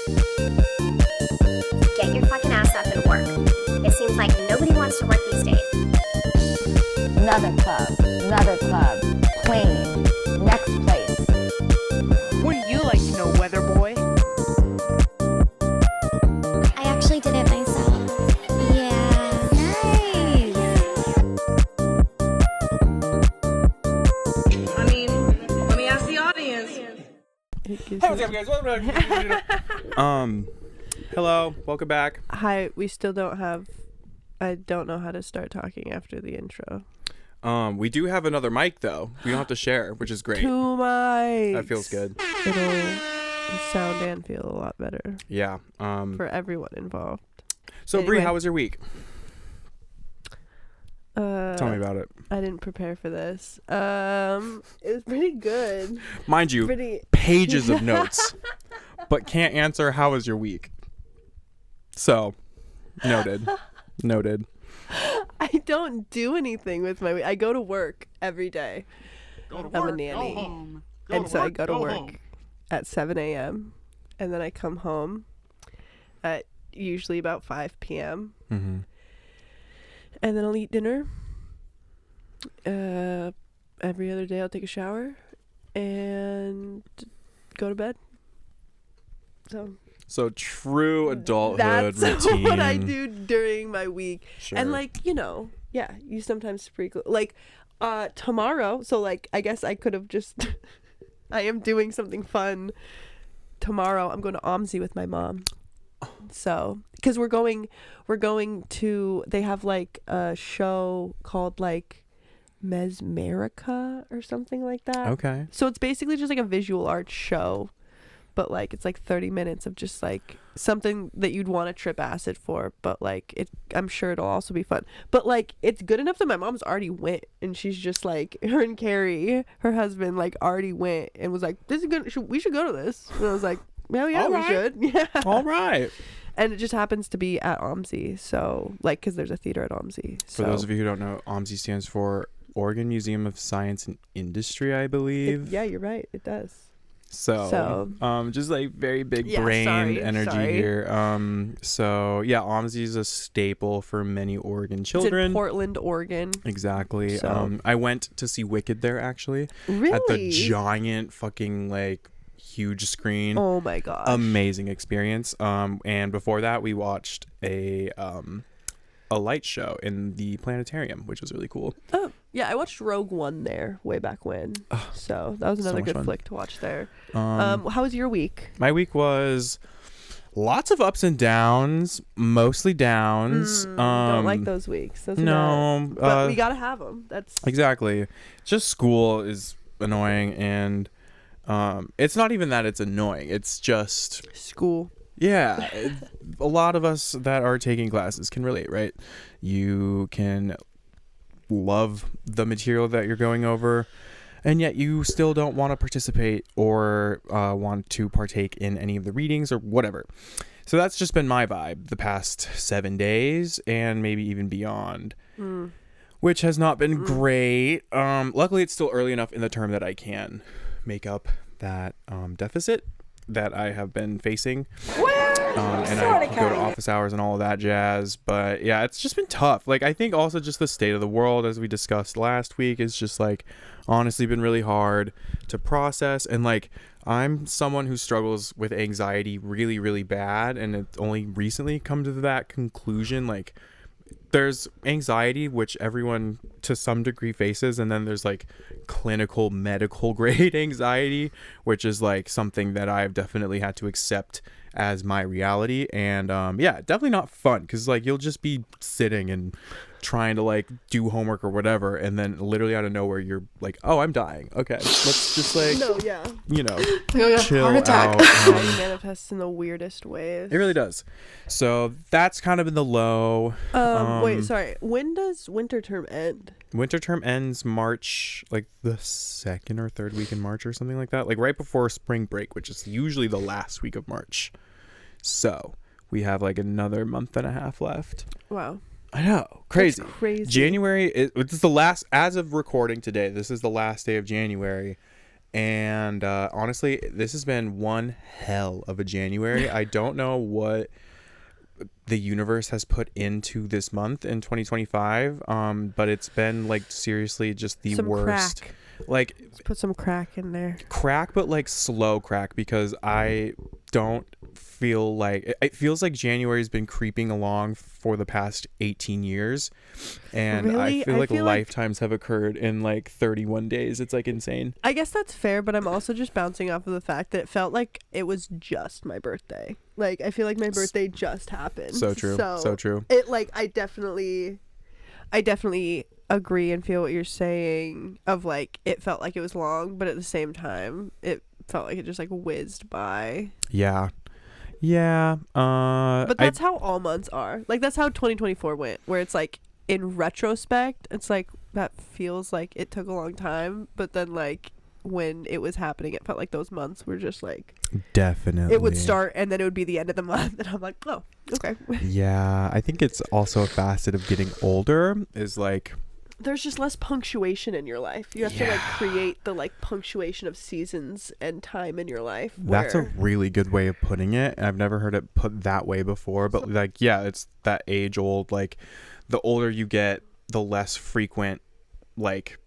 Get your fucking ass up and work. It seems like nobody wants to work these days. Another club, plane, next place. Wouldn't you like to know, weather boy? I actually did it myself. Yeah. Nice. I mean, let me ask the audience. Hey, what's up, guys? Welcome back. Hello, welcome back. Hi, we still don't have... I don't know how to start talking after the intro. We do have another mic though. We don't have to share, which is great. 2 mics. That feels good. It'll sound and feel a lot better Yeah. for everyone involved. So anyway. Brie, how was your week? Tell me about it. I didn't prepare for this. It was pretty good. Mind you, pages of notes, but can't answer how was your week. So, noted. I don't do anything with my week. I go to work every day. I'm a nanny. I go to work at 7 a.m. and then I come home at usually about 5 p.m. Mm-hmm. And then I'll eat dinner. Every other day I'll take a shower and go to bed. So true adulthood that's routine. what I do during my week. Sure. And you sometimes sprinkle tomorrow. So I guess I could have just I am doing something fun tomorrow. I'm going to OMSI with my mom. So, because we're going to, they have a show called Mesmerica or something like that. Okay. So it's basically just a visual arts show, but it's 30 minutes of just something that you'd want to trip acid for, but I'm sure it'll also be fun. But it's good enough that my mom's already went, and she's just her and Carrie, her husband, already went and was this is good. We should go to this. And I was like, hell yeah, we should. Yeah. All right. And it just happens to be at OMSI, so because there's a theater at OMSI. For those of you who don't know, OMSI stands for Oregon Museum of Science and Industry, I believe. Yeah, you're right. It does. So just very big brain energy here. So yeah, OMSI is a staple for many Oregon children. It's in Portland, Oregon. Exactly. So. I went to see Wicked there actually. Really? At the giant fucking huge screen. Oh my gosh. Amazing experience. And before that we watched a light show in the planetarium, which was really cool. Oh, yeah, I watched Rogue One there way back when. So that was another good flick to watch there. How was your week? My week was lots of ups and downs, mostly downs. Don't like those weeks. Those no, but we gotta have them. That's exactly. Just school is annoying, and it's not even that it's annoying. It's just school. Yeah, a lot of us that are taking classes can relate, right? You can love the material that you're going over, and yet you still don't want to participate or want to partake in any of the readings or whatever. So that's just been my vibe the past 7 days and maybe even beyond, which has not been great. Luckily, it's still early enough in the term that I can make up that deficit that I have been facing. And I go to office hours and all of that jazz. But yeah, it's just been tough. I think also just the state of the world, as we discussed last week, is just honestly been really hard to process. And I'm someone who struggles with anxiety really, really bad. And it's only recently come to that conclusion. There's anxiety, which everyone to some degree faces, and then there's clinical medical grade anxiety, which is something that I've definitely had to accept as my reality. And yeah, definitely not fun, because you'll just be sitting and trying to do homework or whatever, and then literally out of nowhere you're oh, I'm dying. Okay, let's just no, yeah, chill out. It manifests in the weirdest ways. It really does. So that's kind of been the low. Wait, sorry, when does winter term end? Winter term ends March, the second or third week in March or something like that, right before spring break, which is usually the last week of March. So we have another month and a half left. Wow. I know. Crazy. That's crazy. January, it's the last, as of recording today, this is the last day of January. And honestly, this has been one hell of a January. I don't know what the universe has put into this month in 2025, but it's been like seriously just the Some worst. crack. Like Let's put some crack in there. crack, but like slow crack, because I don't feel like it feels like January's been creeping along for the past 18 years, and Really? I feel I like feel like- lifetimes have occurred in like 31 days. It's like insane. I guess that's fair, but I'm also just bouncing off of the fact that it felt like it was just my birthday. Like, I feel like my birthday just happened. So true. So true. It, like, I definitely agree and feel what you're saying of, like, it felt like it was long, but at the same time, it felt like it just, like, whizzed by. Yeah. But that's how all months are. Like, that's how 2024 went, where it's, like, in retrospect, it's, like, that feels like it took a long time, but then, like, when it was happening, it felt like those months were just, like, definitely it would start and then it would be the end of the month, and I'm like, oh, okay. Yeah, I think it's also a facet of getting older is like There's just less punctuation in your life. You have to, like, Yeah. create the, like, punctuation of seasons and time in your life. that's a where- really good way of putting it. I've never heard it put that way before, but like, yeah, it's that age old, like the older you get, the less frequent like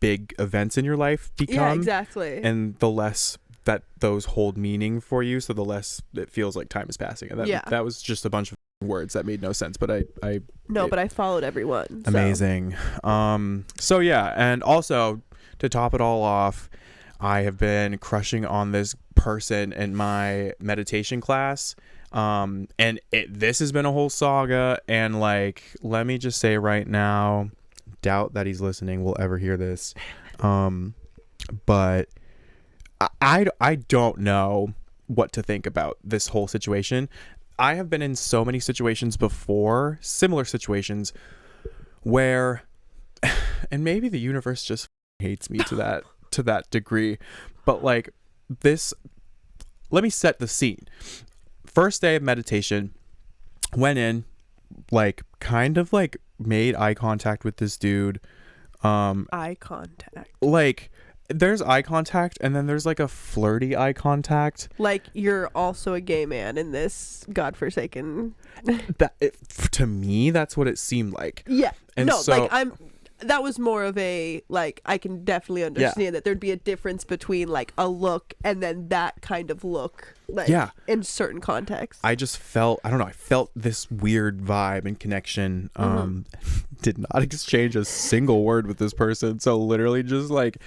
big events in your life become. yeah, exactly. And the less that those hold meaning for you, so the less it feels like time is passing. And that was just a bunch of words that made no sense, but but I followed everyone. So. amazing. So yeah, and also to top it all off, I have been crushing on this person in my meditation class. And this has been a whole saga, and like, let me just say right now, doubt that he's listening will ever hear this. But I don't know what to think about this whole situation. I have been in so many situations before, similar situations, where, and maybe the universe just hates me to that degree, but like this, let me set the scene. First day of meditation, went in, like kind of like made eye contact with this dude. Eye contact. Like there's eye contact, and then there's like a flirty eye contact. Like, you're also a gay man in this godforsaken. To me, that's what it seemed like. Yeah. And no, so- like, that was more of a, like, I can definitely understand that there'd be a difference between, like, a look and then that kind of look, like, Yeah. in certain contexts. I just felt, I don't know, I felt this weird vibe and connection. Did not exchange a single word with this person. So literally just like,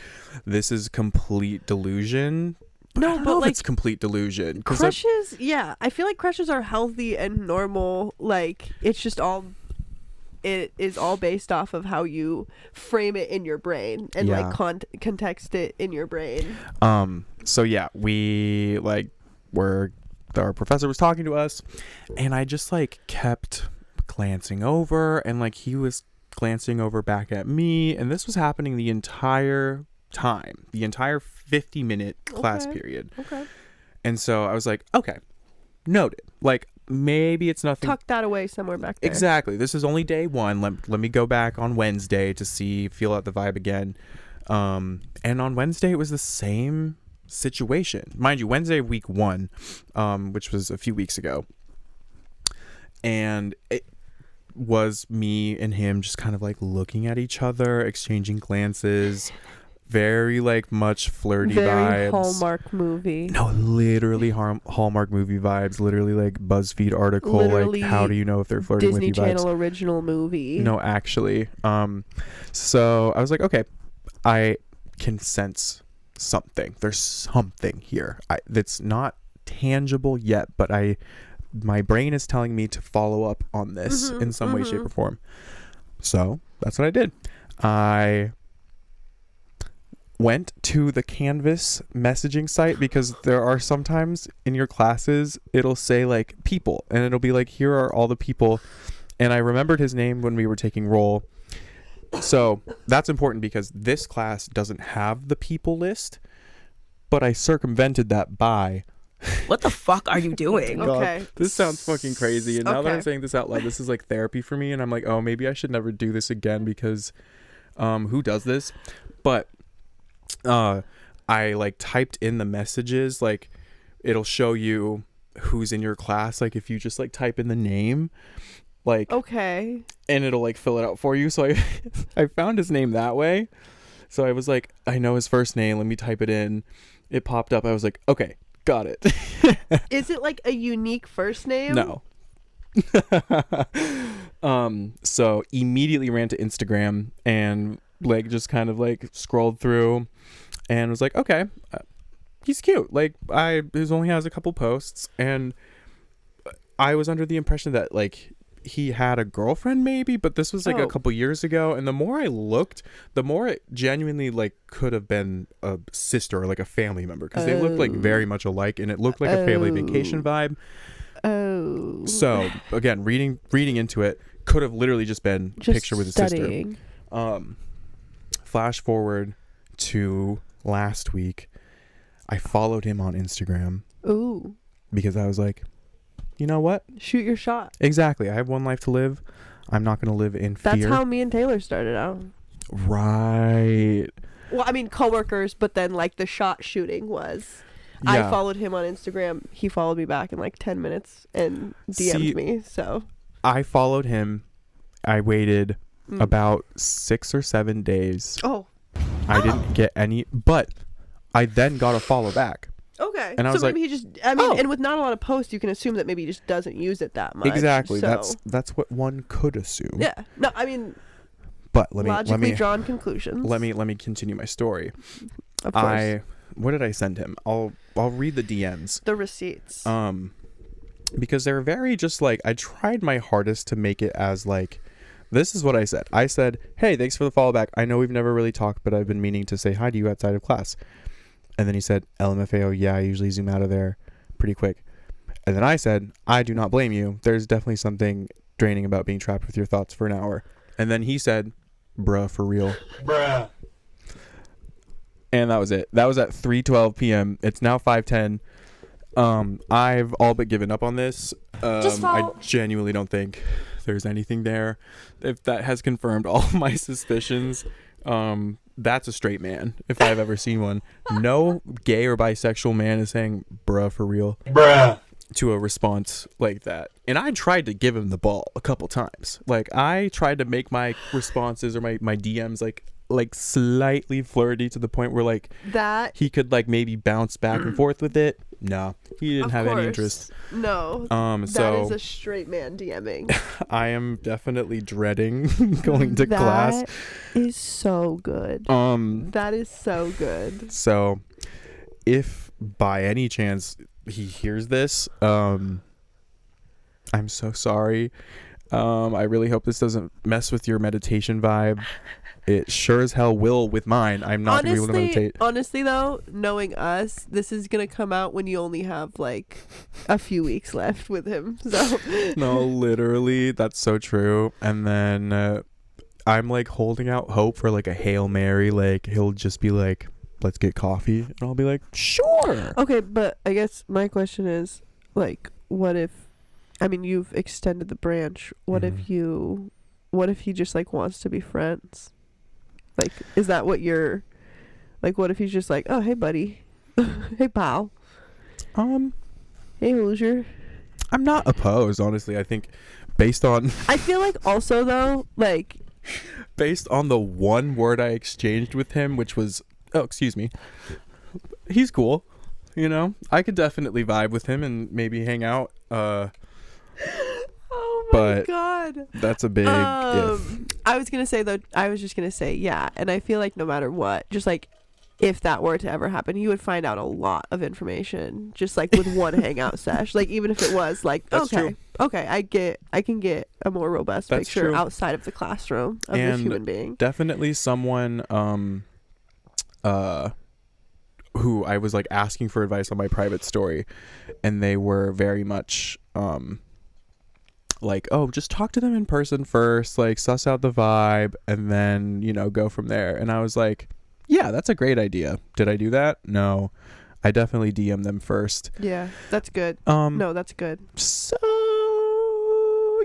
this is complete delusion. No, I don't but, know if like, it's complete delusion. 'Cause Crushes, yeah. I feel like crushes are healthy and normal. Like, it's just all... It is all based off of how you frame it in your brain and Yeah. like context it in your brain. So yeah, we like our professor was talking to us, and I just like kept glancing over, and like he was glancing over back at me, and this was happening the entire time, the entire 50-minute class Okay. period. Okay. And so I was like, okay, noted. Like, maybe it's nothing. Tuck that away somewhere back there. Exactly. This is only day one. Let me go back on Wednesday to feel out the vibe again. And on Wednesday, it was the same situation. Mind you, Wednesday week 1, which was a few weeks ago. And it was me and him just kind of like looking at each other, exchanging glances, very like much flirty Very vibes. Hallmark movie. No, literally Hallmark movie vibes. Literally like BuzzFeed article. Literally like, how do you know if they're flirting Disney with you? Channel Vibes. original movie. No, actually. So I was like, okay, I can sense something. There's something here. That's not tangible yet, but my brain is telling me to follow up on this in some way, shape, or form. So that's what I did. I went to the Canvas messaging site, because there are sometimes in your classes it'll say like people, and it'll be like, here are all the people, and I remembered his name when we were taking roll. So that's important, because this class doesn't have the people list, but I circumvented that by What the fuck are you doing? God, Okay. this sounds fucking crazy, and now that I'm Okay. saying this out loud, this is like therapy for me, and I'm like, oh, maybe I should never do this again, because who does this? But I like typed in the messages, like it'll show you who's in your class, like if you just like type in the name, like Okay. and it'll like fill it out for you. So I I found his name that way. So I was like, I know his first name, let me type it in. It popped up. I was like, okay, got it. Is it like a unique first name? No. So immediately ran to Instagram and like just kind of like scrolled through and was like, okay, he's cute. Like he only has a couple posts, and I was under the impression that like he had a girlfriend maybe, but this was like a couple years ago, and the more I looked, the more it genuinely like could have been a sister or like a family member, because they looked like very much alike, and it looked like a family vacation vibe. So again, reading into it, could have literally just been a picture with his sister. Flash forward to last week, I followed him on Instagram. Ooh. Because I was like, you know what? Shoot your shot. Exactly. I have one life to live. I'm not going to live in fear. That's how me and Taylor started out. Right. Well, I mean, coworkers, but then like the shot shooting was, I followed him on Instagram. He followed me back in like 10 minutes and DM'd me. So I followed him. I waited about 6 or 7 days. I didn't get any, but I then got a follow back. Okay. And I was maybe like, he just, I mean, and with not a lot of posts, you can assume that maybe he just doesn't use it that much. Exactly. So. That's what one could assume. Yeah. No, I mean, but logically let me drawn conclusions. Let me continue my story. Of course. What did I send him? I'll read the DMs. The receipts. Because they're very just like, I tried my hardest to make it as like, this is what I said. I said, hey, thanks for the follow back. I know we've never really talked, but I've been meaning to say hi to you outside of class. And then he said, LMFAO, yeah, I usually zoom out of there pretty quick. And then I said, I do not blame you. There's definitely something draining about being trapped with your thoughts for an hour. And then he said, bruh, for real. Bruh. And that was it. That was at 3:12 p.m. It's now 5:10. I've all but given up on this. I genuinely don't think there's anything there. If that has confirmed all of my suspicions, that's a straight man if I've ever seen one. No gay or bisexual man is saying bruh for real. Bruh. To a response like that. And I tried to give him the ball a couple times. Like I tried to make my responses or my DMs like slightly flirty to the point where like that he could like maybe bounce back and forth with it. No, he didn't have any interest. No. So that is a straight man DMing. I am definitely dreading going to class. That is so good. That is so good. So if by any chance he hears this, I'm so sorry. I really hope this doesn't mess with your meditation vibe. It sure as hell will with mine. I'm not going to be able to meditate. Honestly, though, knowing us, this is going to come out when you only have, like, a few weeks left with him. So No, literally. That's so true. And then I'm, like, holding out hope for, like, a Hail Mary. Like, he'll just be like, let's get coffee. And I'll be like, sure. Okay, but I guess my question is, like, what if... I mean, you've extended the branch. What if he just, like, wants to be friends? Like, is that what you're, like, what if he's just like, oh, hey, buddy. Hey, pal. Hey, loser. I'm not opposed, honestly. I think based on... I feel like also, though, like... based on the one word I exchanged with him, which was, oh, excuse me. He's cool. You know? I could definitely vibe with him and maybe hang out. Oh my God. That's a big if. I was just gonna say yeah, and I feel like no matter what, just like if that were to ever happen, you would find out a lot of information just like with one hangout sesh. Like even if it was like That's true. okay, I can get a more robust That's picture true. outside of the classroom of this human being. Definitely someone who I was like asking for advice on my private story, and they were very much like, oh, just talk to them in person first, like suss out the vibe and then, you know, go from there. And I was like, yeah, that's a great idea. Did I do that? No. I definitely DM them first. Yeah, that's good. No, that's good. So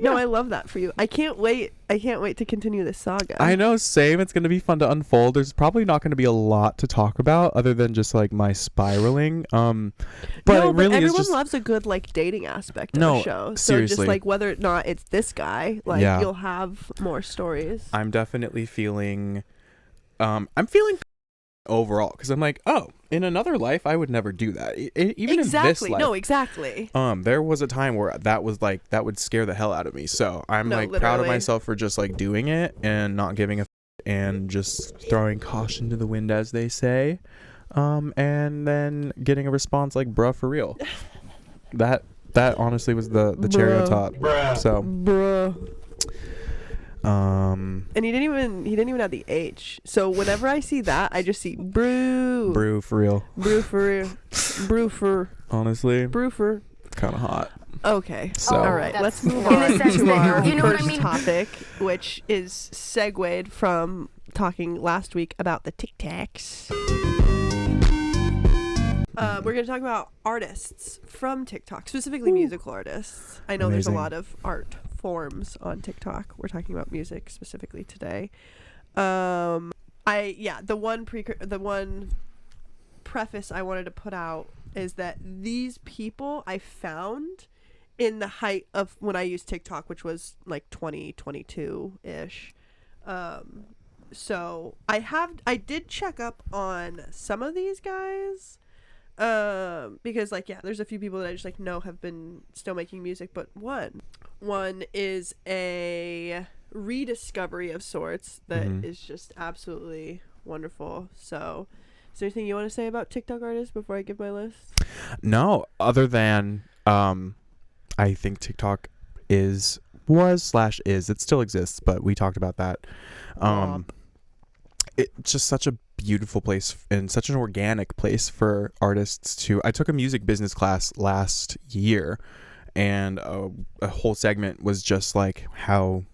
No, I love that for you. I can't wait to continue this saga. I know, same. It's going to be fun to unfold. There's probably not going to be a lot to talk about other than just like my spiraling. But no, it really everyone is just loves a good like dating aspect of No, a show. So seriously. just like whether or not it's this guy, like Yeah. you'll have more stories. I'm definitely feeling I'm feeling overall because I'm like, oh, in another life I would never do that. Even in this life. No, exactly. There was a time where that would scare the hell out of me. So I'm No, like proud of literally. myself for just like doing it and not giving a and just throwing caution to the wind, as they say. And then getting a response like, bruh, for real. That honestly was the cherry on top. So Bruh. And he didn't even have the H. So whenever I see that, I just see brew. brew for real. Brew for real. Brew for. Honestly, Brew for. kind of hot. Okay. So All right. That's- Let's move in the on sense to that- our you know what I first mean? topic, which is segued from talking last week about the TikToks. We're going to talk about artists from TikTok, specifically musical artists. I know there's a Amazing. lot of art forms on TikTok. We're talking about music specifically today. The one preface I wanted to put out is that these people I found in the height of when I used TikTok, which was like 2022-ish. So I did check up on some of these guys. Because like, yeah, there's a few people that I just like know have been still making music, but one is a rediscovery of sorts that is just absolutely wonderful. So is there anything you want to say about TikTok artists before I give my list? No, other than I think TikTok is it still exists, but we talked about that. It's just such a beautiful place and such an organic place for artists to. I took a music business class last year, and a whole segment was just like how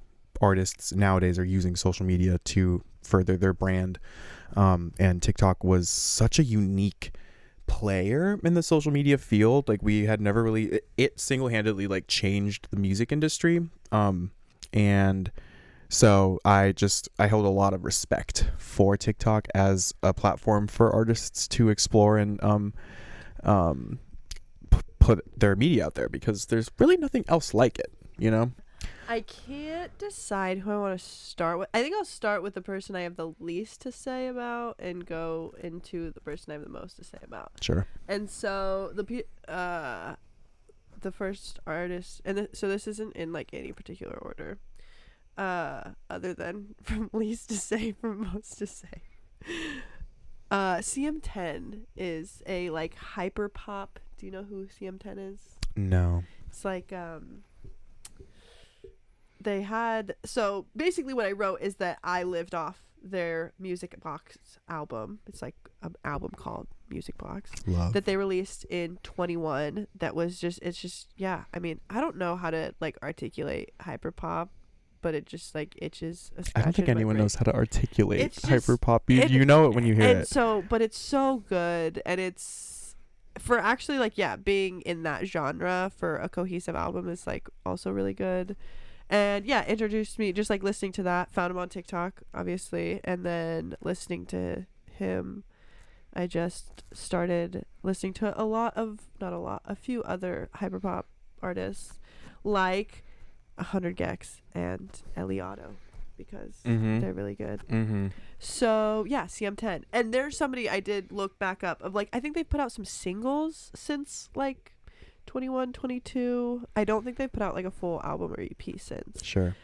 artists nowadays are using social media to further their brand. And TikTok was such a unique player in the social media field. Like we had never really, it single-handedly like changed the music industry. And so I hold a lot of respect for TikTok as a platform for artists to explore and put their media out there, because there's really nothing else like it, you know? I can't decide who I want to start with. I think I'll start with the person I have the least to say about and go into the person I have the most to say about. Sure. And so the first artist, and so this isn't in like any particular order, other than from least to say from most to say. CM10 is a like hyper pop. Do you know who CM10 is? No. It's like they had, so basically what I wrote is that I lived off their Music Box album. It's like an album called Music Box Love. that they released in 21. That was just, it's just, yeah, I mean, I don't know how to like articulate hyperpop, but it just like itches a I scratch don't think in my anyone brain. knows how to articulate It's just- hyperpop. it- You know it when you hear And it. so, but it's so good, and it's for actually like, yeah, being in that genre for a cohesive album is like also really good. And yeah, introduced me, just like listening to that, found him on TikTok obviously, and then listening to him, I just started listening to a few other hyperpop artists like 100 Gex and Eliotto, because they're really good. So yeah, CM10, and there's somebody I did look back up of like, I think they've put out some singles since like 21, 22. I don't think they've put out like a full album or EP since. Sure.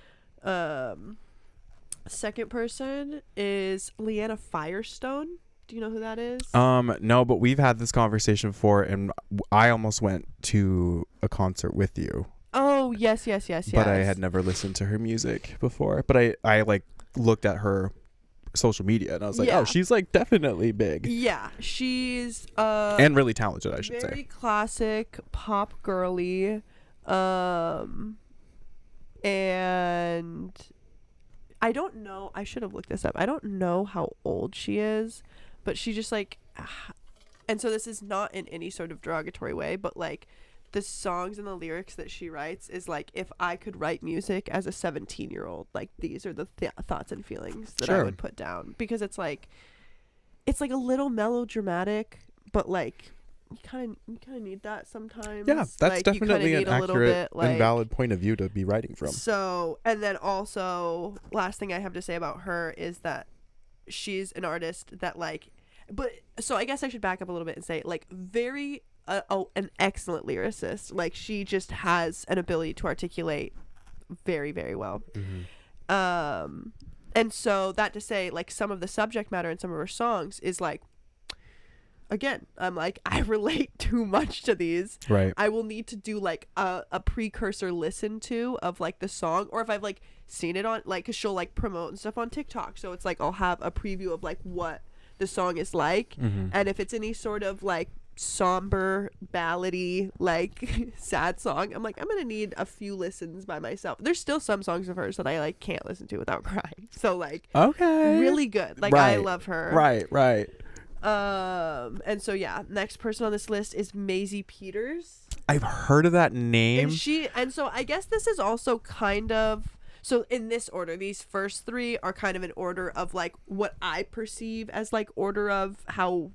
Second person is Leanna Firestone. Do you know who that is? No, but we've had this conversation before, and I almost went to a concert with you. Oh, yes. But I had never listened to her music before. But I like looked at her social media, and I was like, Yeah. oh, she's like definitely big. Yeah, she's And really talented, I should very say. classic pop girly, and I don't know, I should have looked this up. I don't know how old she is, but she just like, and so this is not in any sort of derogatory way, but like the songs and the lyrics that she writes is like, if I could write music as a 17-year-old, like these are the thoughts and feelings that I Sure. would put down, because it's like a little melodramatic, but like you kind of need that sometimes. Yeah, that's like, you kinda definitely an need a little accurate bit, like, and valid point of view to be writing from. So, and then also, last thing I have to say about her is that she's an artist that like, but so I guess I should back up a little bit and say like very an excellent lyricist. Like she just has an ability to articulate very, very well. And so that to say, like, some of the subject matter in some of her songs is like, again, I'm like, I relate too much to these. Right. I will need to do like a precursor listen to of like the song, or if I've like seen it on, like, cause she'll like promote and stuff on TikTok, so it's like I'll have a preview of like what the song is like, and if it's any sort of like somber ballady like sad song, I'm like, I'm gonna need a few listens by myself. There's still some songs of hers that I like can't listen to without crying, so like, Okay. really good. Like, I Right. love her. Right. And so yeah, next person on this list is Maisie Peters. I've heard of that name. And so I guess this is also kind of, so in this order, these first three are kind of in order of like what I perceive as like order of how,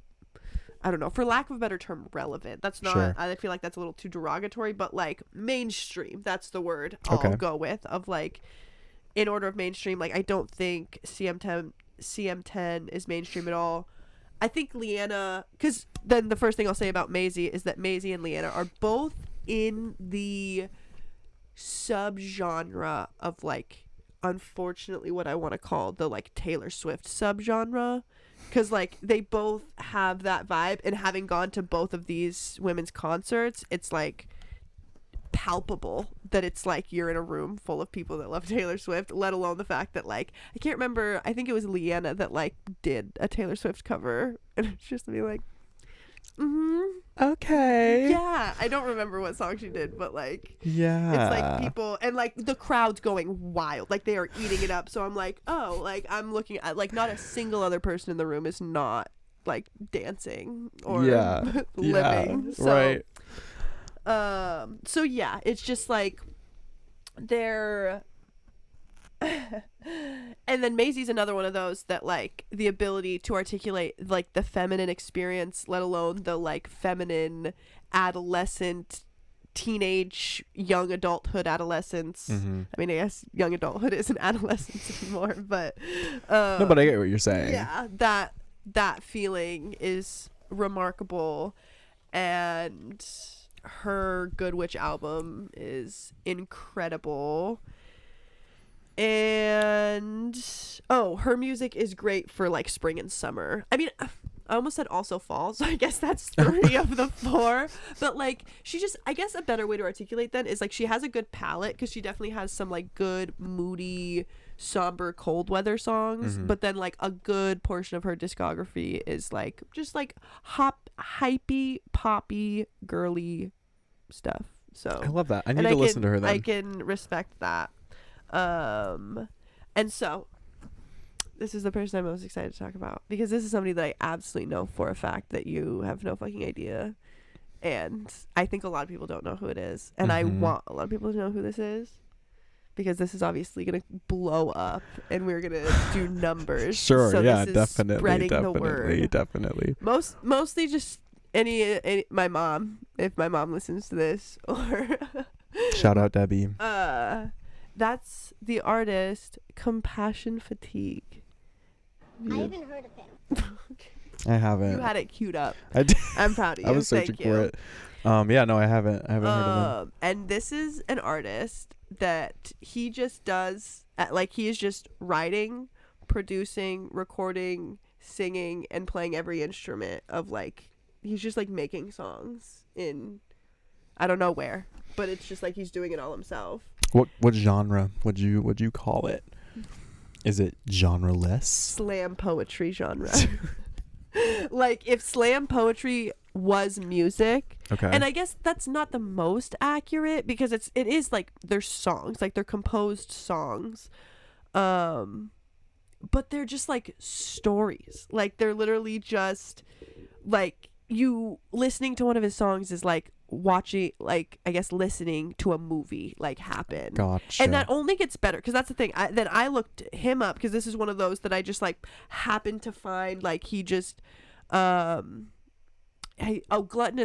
I don't know, for lack of a better term, relevant. That's not, Sure. I feel like that's a little too derogatory, but like mainstream, that's the word I'll go with, of like, in order of mainstream. Like, I don't think CM10 is mainstream at all. I think Leanna, because then the first thing I'll say about Maisie is that Maisie and Leanna are both in the subgenre of like, unfortunately, what I want to call the like Taylor Swift subgenre, because like they both have that vibe, and having gone to both of these women's concerts, it's like palpable that it's like you're in a room full of people that love Taylor Swift, let alone the fact that like, I can't remember, I think it was Leanna that like did a Taylor Swift cover, and it's just to be like, Okay. yeah, I don't remember what song she did, but like, Yeah. it's like people, and like the crowd's going wild, like they are eating it up, so I'm like, oh, like I'm looking at like not a single other person in the room is not like dancing or living. So, right. So yeah, it's just like they're and then Maisie's another one of those that like the ability to articulate like the feminine experience, let alone the like feminine adolescent, teenage, young adulthood, adolescence. I mean, I guess young adulthood isn't adolescence anymore, but No, but I get what you're saying. yeah, that feeling is remarkable, and her Good Witch album is incredible. And her music is great for like spring and summer. I mean, I almost said also fall, so I guess that's 3 of the 4. But like, she just, I guess a better way to articulate then is like, she has a good palette, because she definitely has some like good moody, somber, cold weather songs. But then like a good portion of her discography is like just like hypey, poppy, girly stuff. So I love that. I need to listen to her then. I can respect that. And so this is the person I'm most excited to talk about, because this is somebody that I absolutely know for a fact that you have no fucking idea, and I think a lot of people don't know who it is, and I want a lot of people to know who this is, because this is obviously gonna blow up and we're gonna do numbers. Sure. So Yeah. this is Definitely. spreading the word. Definitely. Mostly just any my mom, if my mom listens to this, or Shout out Debbie. that's the artist Compassion Fatigue. I haven't heard of him. I haven't. You had it queued up. I did. I'm proud of you. I was searching Thank you. for it. Yeah. No, I haven't. I haven't heard of him. And this is an artist that he just does, like, he is just writing, producing, recording, singing, and playing every instrument of like, he's just like making songs in, I don't know where, but it's just like he's doing it all himself. What genre would you call it? Is it genre-less? Slam poetry genre. Like, if slam poetry was music, Okay. and I guess that's not the most accurate, because it is like they're songs, like they're composed songs, but they're just like stories. Like, they're literally just like, you listening to one of his songs is like watching, like, I guess listening to a movie like happen. Gotcha. And that only gets better because that's the thing. Then I looked him up because this is one of those that I just like happened to find. Like he just Gluttonous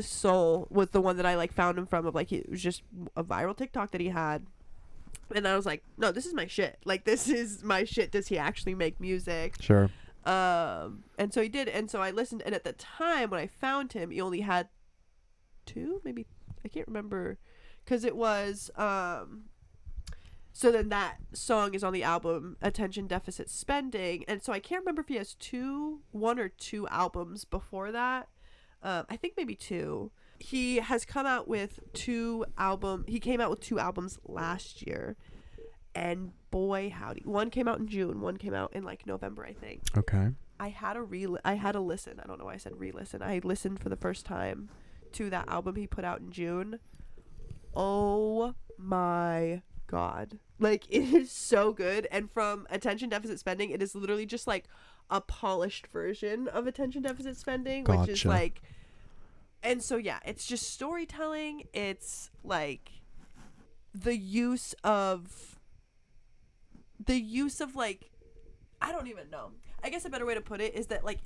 Soul was the one that I like found him from. Of like, it was just a viral TikTok that he had, and I was like, no, this is my shit. Like, this is my shit. Does he actually make music? Sure. And so he did, and so I listened. And at the time when I found him, he only had 2, maybe, I can't remember, because it was so then that song is on the album Attention Deficit Spending, and so I can't remember if he has 1 or 2 albums before that. I think maybe 2. He has come out with 2 albums. He came out with 2 albums last year, and boy howdy, one came out in June, one came out in like November, I think. Okay. I had a listen. I don't know why I said re-listen. I listened for the first time to that album he put out in June. Oh my god, like, it is so good. And from Attention Deficit Spending, it is literally just like a polished version of Attention Deficit Spending, which is like, and so yeah, it's just storytelling. It's like the use of like, I don't even know. I guess a better way to put it is that like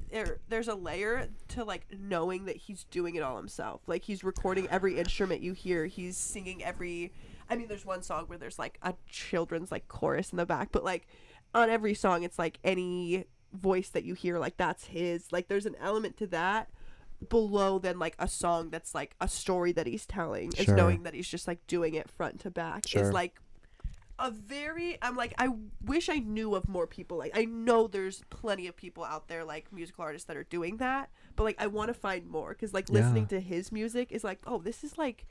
there's a layer to like knowing that he's doing it all himself. Like, he's recording every instrument you hear. He's singing I mean, there's one song where there's like a children's like chorus in the back, but like on every song it's like any voice that you hear, like that's his. Like, there's an element to that below than like a song that's like a story that he's telling. Is knowing that he's just like doing it front to back is like I'm like, I wish I knew of more people. Like, I know there's plenty of people out there, like musical artists that are doing that, but like I want to find more, because like listening to his music is like, oh, this is like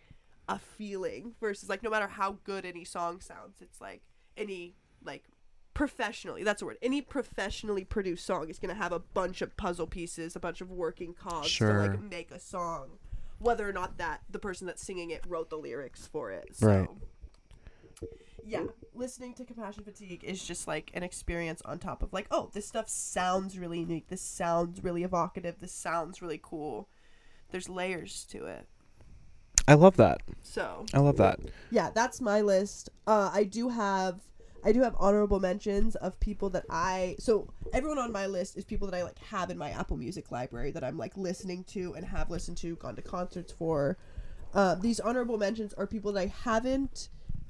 a feeling, versus like no matter how good any song sounds, it's like any like professionally, that's the word, any professionally produced song is going to have a bunch of puzzle pieces, a bunch of working cogs to like make a song, whether or not that the person that's singing it wrote the lyrics for it. So yeah, listening to Compassion Fatigue is just like an experience on top of like, oh, this stuff sounds really unique, this sounds really evocative, this sounds really cool. There's layers to it. I love that. So I love that. Yeah, that's my list. I do have honorable mentions of people that so everyone on my list is people that I like have in my Apple Music library that I'm like listening to and have listened to, gone to concerts for. These honorable mentions are people that I haven't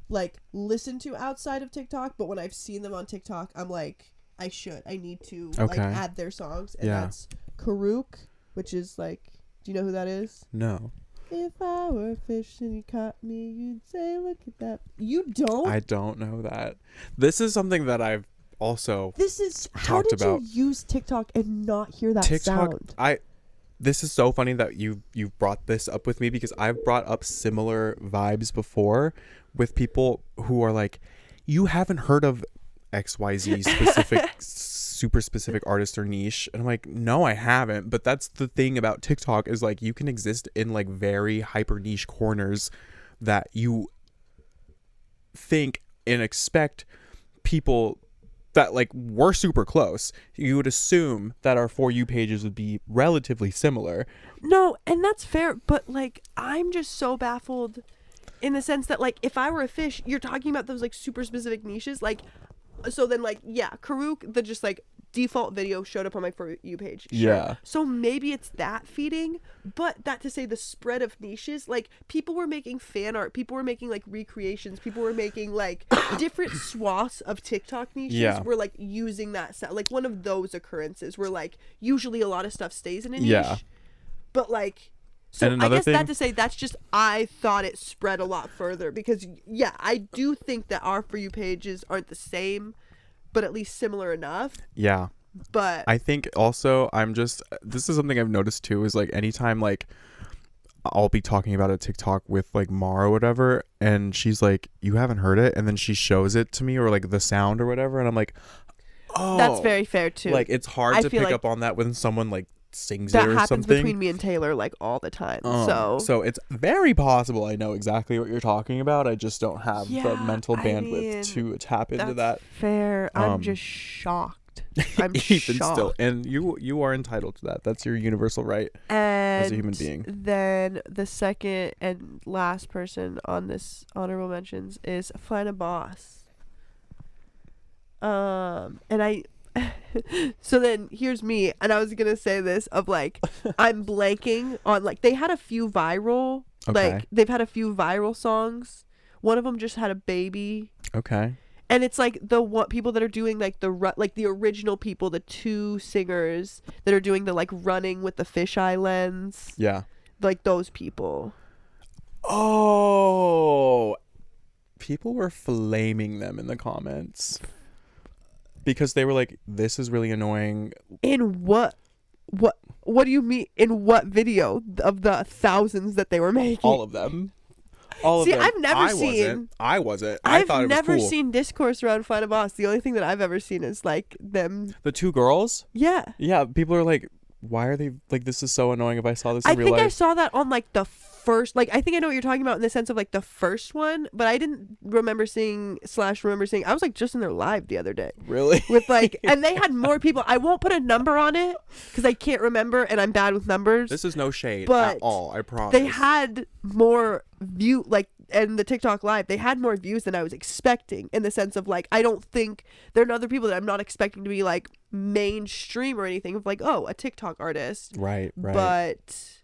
like listened to outside of TikTok, but when I've seen them on TikTok, I'm like, I need to like add their songs. And that's Karuk, which is like, do you know who that is? No. If I were a fish and you caught me, you'd say, look at that. You don't? I don't know that. This is something that I've also how did you use TikTok and not hear that sound? This is so funny that you've brought this up with me, because I've brought up similar vibes before with people who are like, you haven't heard of XYZ specific super specific artist or niche, and I'm like, no, I haven't. But that's the thing about TikTok, is like you can exist in like very hyper niche corners that you think and expect people that like we're super close. You would assume that our For You pages would be relatively similar. No, and that's fair, but like I'm just so baffled in the sense that like if I were a fish, you're talking about those like super specific niches, like, so then like, yeah, Karuk, the just like default video showed up on my For You page. Sure. Yeah. So maybe it's that feeding, but that to say the spread of niches, like people were making fan art, people were making like recreations, people were making like different swaths of TikTok niches were like using that sound. Like one of those occurrences where like usually a lot of stuff stays in a niche, but like, so I guess that to say that's just, I thought it spread a lot further, because yeah, I do think that our For You pages aren't the same, but at least similar enough. Yeah. But I think also this is something I've noticed too, is like anytime like I'll be talking about a TikTok with like Mara or whatever, and she's like, you haven't heard it, and then she shows it to me, or like the sound or whatever, and I'm like, oh, that's very fair too. Like it's hard to pick up on that when someone like sings it or something. That happens between me and Taylor like all the time. So it's very possible I know exactly what you're talking about. I just don't have the mental bandwidth to tap into that. Fair. I'm just shocked. shocked. I'm Even shocked. still, and you are entitled to that. That's your universal right And as a human being. then the second and last person on this honorable mentions is Find a Boss. And I so then here's me, and I was gonna say this of like I'm blanking on like they had a few viral Okay. they've had a few viral songs. One of them just had a baby, Okay. and it's like the what people that are doing like the original people, the two singers that are doing the like running with the fisheye lens, Yeah. like those people. Oh, people were flaming them in the comments because they were like, "This is really annoying." In what do you mean? In what video of the thousands that they were making? All of them. All See, of them. I've never seen. I wasn't. I thought it I've was never cool. seen discourse around Find a Boss. The only thing that I've ever seen is like them. The two girls. Yeah. Yeah, people are like, "Why are they like? This is so annoying." If I saw this in I real think I life, saw that on like the first. Like I think I know what you're talking about in the sense of like the first one, but I didn't remember seeing. I was like just in their live the other day. really. With like, and they had more people. I won't put a number on it because I can't remember, and I'm bad with numbers. This is no shade But at all. I promise. They had more and the TikTok live, they had more views than I was expecting, in the sense of like, I don't think there are other people that I'm not expecting to be like mainstream or anything of like, oh, a TikTok artist. Right. But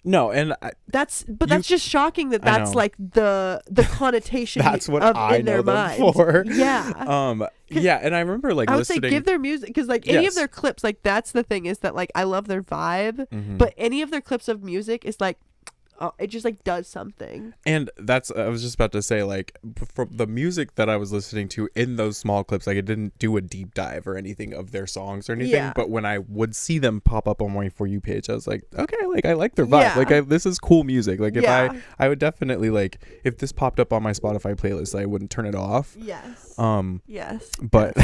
No, and that's just shocking that I that's know. like the connotation that's what of I in know their them mind. for. Yeah. Yeah, and I remember like I would say listening. give their music, because like any Yes. of their clips, like that's the thing, is that like I love their vibe, Mhm. but any of their clips of music is like, it just like does something. And that's I was just about to say, like, from the music that I was listening to in those small clips, like, I didn't do a deep dive or anything of their songs or anything. Yeah. But when I would see them pop up on my For You page, I was like, okay, like, I like their vibe. Yeah. Like, this is cool music. Like, if Yeah. I would definitely, like, if this popped up on my Spotify playlist, I wouldn't turn it off. Yes. Yes. Yes. But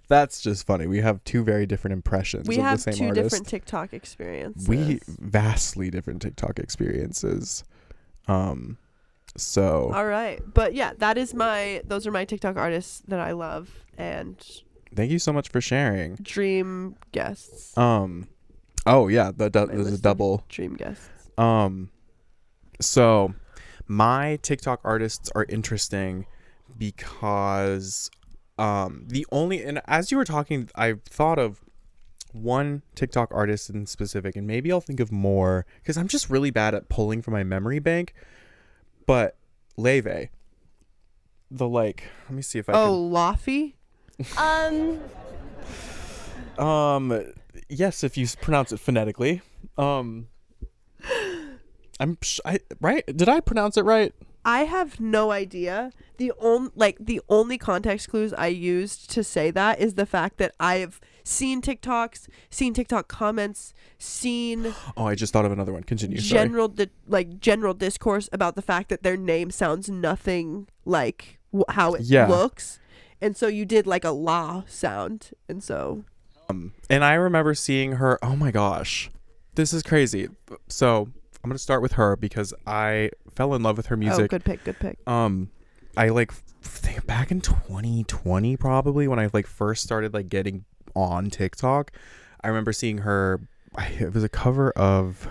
that's just funny. We have two very different impressions We of have the same two artist. different TikTok experiences. We vastly different TikTok experiences. So All right. But yeah, those are my TikTok artists that I love and thank you so much for sharing. dream guests. Oh yeah, there's My a list of double. dream guests. So my TikTok artists are interesting because and as you were talking, I thought of one TikTok artist in specific, and maybe I'll think of more because I'm just really bad at pulling from my memory bank. But Leve, let me see if I Laffy? yes, if you pronounce it phonetically. Right? Did I pronounce it right? I have no idea. The only context clues I used to say that is the fact that I've seen TikToks, seen TikTok comments, seen Oh, I just thought of another one. Continue. Sorry. general discourse about the fact that their name sounds nothing like how it Yeah. looks, and so you did like a la sound, and so And I remember seeing her. Oh my gosh, this is crazy. So I'm gonna start with her because I fell in love with her music. good pick. I think back in 2020 probably when I first started getting on TikTok. I remember seeing her. It was a cover of.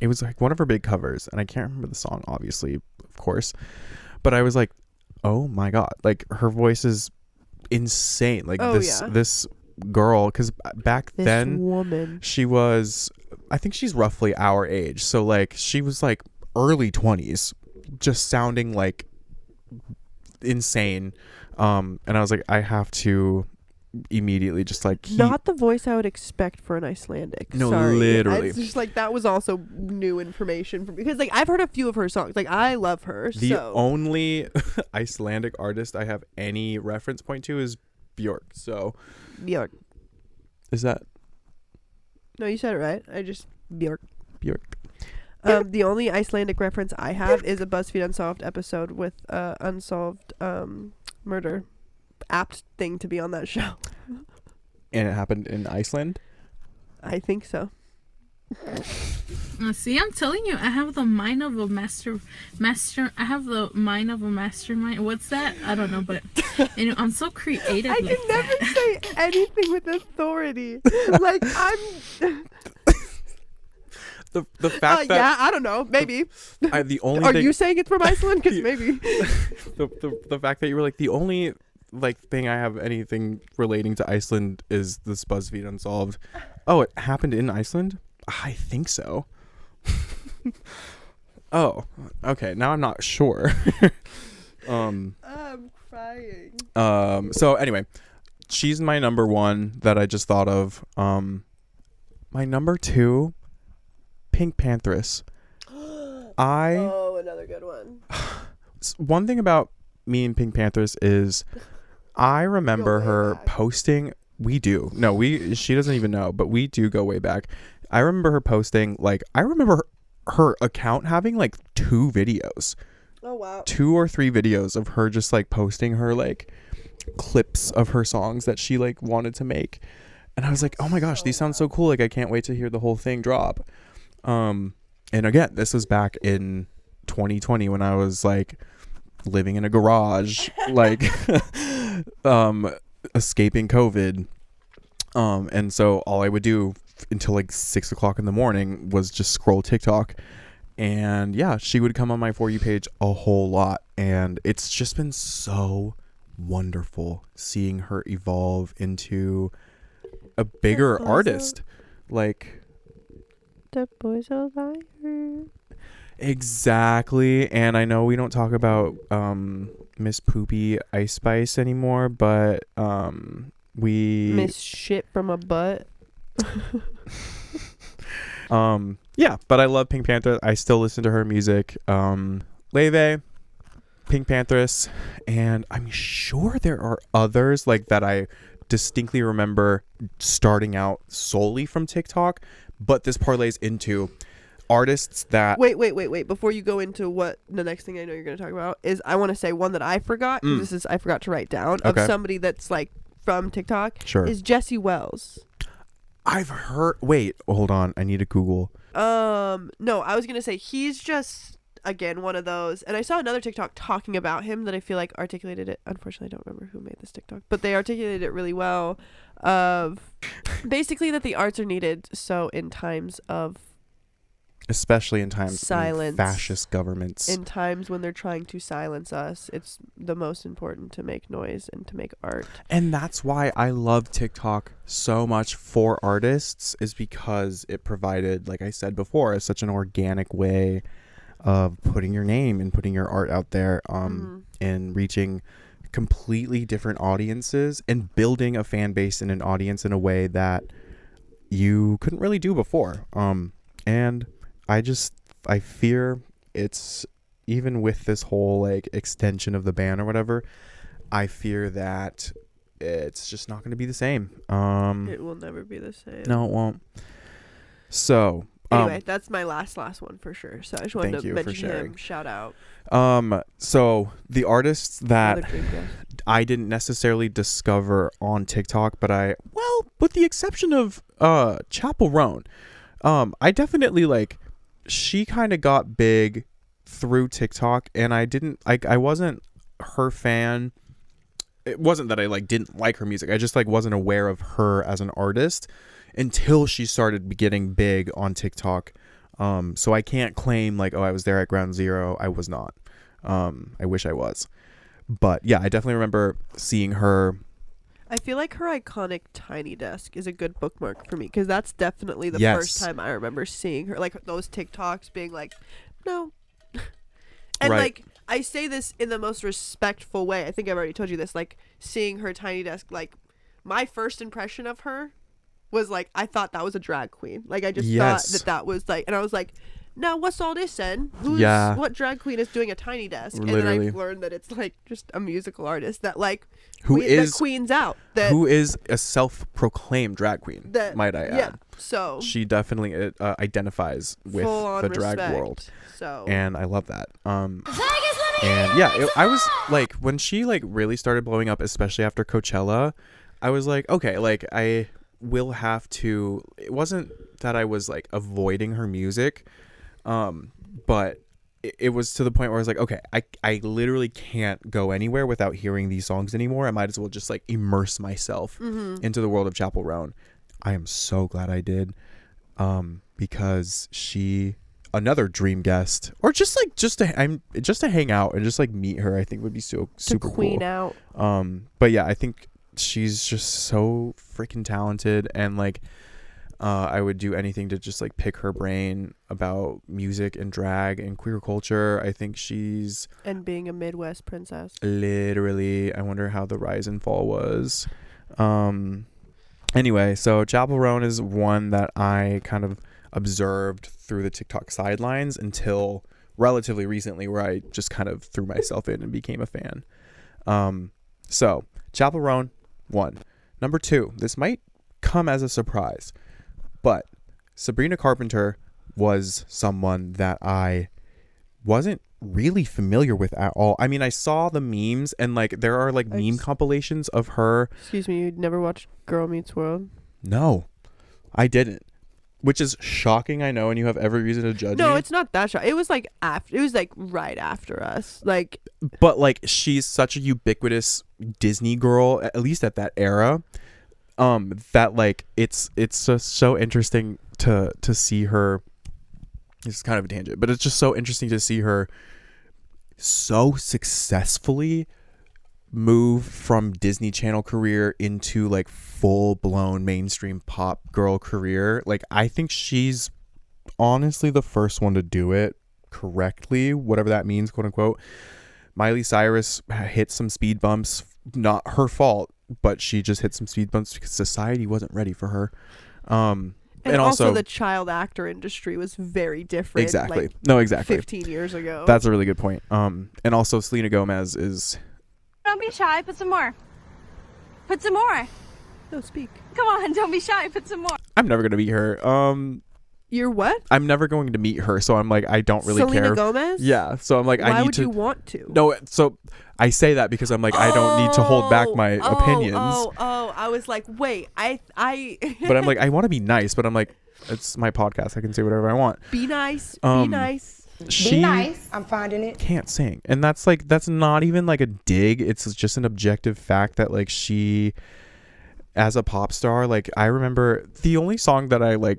It was one of her big covers, and I can't remember the song, obviously, of course. But I was like, oh my god, her voice is insane. This girl, because back This then woman. she was, I think she's roughly our age, so she was early 20s, just sounding insane. And I was like, I have to immediately just Not the voice I would expect for an Icelandic. No, Sorry. literally. It's just that was also new information because I've heard a few of her songs. I love her. The only Icelandic artist I have any reference point to is Björk. So Björk. is that No, you said it right. Björk. Björk? The only Icelandic reference I have is a BuzzFeed Unsolved episode with unsolved murder. Apt thing to be on that show. And it happened in Iceland. I think so. See, I'm telling you, I have the mind of a master. I have the mind of a mastermind. What's that? I don't know, but I'm so creative. I like can never that. say anything with authority. Like I'm. The fact that Yeah, I don't know. Maybe. the only Are thing, you saying it's from Iceland? Because maybe. the fact that you were like the only like thing I have anything relating to Iceland is this BuzzFeed Unsolved. Oh, it happened in Iceland? I think so. Oh, okay. Now I'm not sure. I'm crying. So anyway, she's my number one that I just thought of. My number two, Pink Panthers. Oh, another good one. One thing about me and Pink Panthers is I remember Go way her back. posting. She doesn't even know, but we do go way back. I remember her posting, like, I remember her account having like 2 videos, Oh wow. 2 or 3 videos of her just like posting her like clips of her songs that she like wanted to make. And I was like, oh my gosh, these sound so cool. Like, I can't wait to hear the whole thing drop. And again, this was back in 2020 when I was like living in a garage, like, escaping COVID. And so all I would do until like 6 o'clock in the morning was just scroll TikTok. And yeah, she would come on my For You page a whole lot. And it's just been so wonderful seeing her evolve into a bigger artist. Like, The boys are liars. exactly. And I know we don't talk about Miss Poopy Ice Spice anymore, but we Miss shit from a butt. yeah, but I love Pink Panther. I still listen to her music. Leve, Pink Panthers, and I'm sure there are others like that I distinctly remember starting out solely from TikTok, but this parlays into artists that Wait. Before you go into what the next thing I know you're going to talk about is, I want to say one that I forgot. 'Cause I forgot to write down of Okay. somebody that's like from TikTok. Sure. Is Jesse Wells. I've heard. Wait, hold on. I need to Google. No, I was gonna say he's just again one of those, and I saw another TikTok talking about him that I feel like articulated it. Unfortunately, I don't remember who made this TikTok, but they articulated it really well. Of basically that the arts are needed, so in times of Especially in times Silence. of fascist governments. in times when they're trying to silence us, it's the most important to make noise and to make art. And that's why I love TikTok so much for artists, is because it provided, like I said before, such an organic way of putting your name and putting your art out there, and reaching completely different audiences and building a fan base and an audience in a way that you couldn't really do before. And I fear it's, even with this whole like extension of the ban or whatever, I fear that it's just not going to be the same. It will never be the same. No, it won't. So, Anyway, that's my last one for sure. So I just wanted Thank to you for mention sharing. him. Shout out. So the artists that Another dream guest. I didn't necessarily discover on TikTok, but with the exception of Chapel Roan, I definitely like, she kind of got big through TikTok, and I wasn't her fan. It wasn't that I like didn't like her music. I just like wasn't aware of her as an artist until she started getting big on TikTok. So I can't claim like, oh, I was there at ground zero. I was not. I wish I was. But yeah, I definitely remember seeing her. I feel like her iconic tiny desk is a good bookmark for me, because that's definitely the Yes. first time I remember seeing her. Like those TikToks being like, no. And Right. like, I say this in the most respectful way. I think I've already told you this. Like, seeing her tiny desk, like, my first impression of her was like, I thought that was a drag queen. Like, I just Yes. thought that was like, and I was like, now what's all this then? Yeah. What drag queen is doing a tiny desk? And Literally. then I've learned that it's like just a musical artist that like Who that queens out. That who is a self-proclaimed drag queen, that might I add. Yeah. So She definitely identifies with full on the drag respect. world, So and I love that. And yeah, I was like, when she like really started blowing up, especially after Coachella, I was like, okay, like I will have to. It wasn't that I was like avoiding her music, but it was to the point where I was like, okay, I literally can't go anywhere without hearing these songs anymore. I might as well just like immerse myself into the world of Chapel Roan. I am so glad I did, because another dream guest, or just to hang out and just like meet her, I think would be so super queen cool. out. But yeah, I think she's just so freaking talented, and like I would do anything to just like pick her brain about music and drag and queer culture. I think she's And being a Midwest princess. literally, I wonder how the rise and fall was. Anyway, so Chapel Roan is one that I kind of observed through the TikTok sidelines until relatively recently, where I just kind of threw myself in and became a fan. So Chapel Roan, 1. Number 2, this might come as a surprise, but Sabrina Carpenter was someone that I wasn't really familiar with at all. I mean, I saw the memes, and like there are like meme compilations of her. Excuse me, you'd never watched Girl Meets World? No, I didn't. Which is shocking, I know, and you have every reason to judge No, me. it's not that shocking. It was like after. It was like right after us. Like, But like she's such a ubiquitous Disney girl, at least at that era, that like it's just so interesting to see her. It's kind of a tangent, but it's just so interesting to see her so successfully move from Disney Channel career into like full blown mainstream pop girl career. Like I think she's honestly the first one to do it correctly, whatever that means, quote unquote. Miley Cyrus hit some speed bumps, not her fault, but she just hit some speed bumps because society wasn't ready for her. and also the child actor industry was very different. Exactly. Like, No, exactly. 15 years ago. That's a really good point. And also Selena Gomez is. Don't be shy. Put some more. Put some more. No, speak. Come on. Don't be shy. Put some more. I'm never gonna meet her. You're what? I'm never going to meet her, so I'm like, I don't really Selena care. Gomez? Yeah, so I'm like, Why I need would to. you want to? No, so I say that because I'm like, I don't need to hold back my opinions. I was like, wait, I. But I'm like, I want to be nice, but I'm like, it's my podcast. I can say whatever I want. Be nice. Be Um, nice. She I'm finding it. can't sing, and that's not even like a dig. It's just an objective fact that like she, as a pop star, like I remember the only song that I like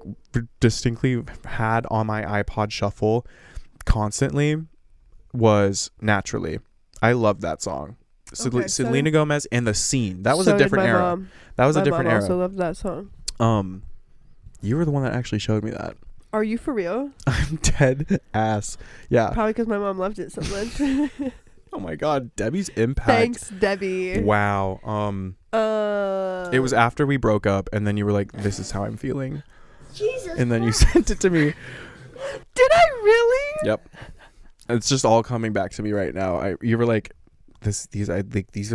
distinctly had on my iPod shuffle constantly was Naturally. I love that song. Okay, Selena Gomez and The Scene. That was So a did different my era. mom. That was My a different mom era. also loved that song. You were the one that actually showed me that. Are you for real? I'm dead ass. Yeah. Probably because my mom loved it so much. Oh my God, Debbie's impact. Thanks, Debbie. Wow. It was after we broke up, and then you were like, "This is how I'm feeling," Jesus. and then you sent it to me. Did I really? Yep. It's just all coming back to me right now. You were like, these are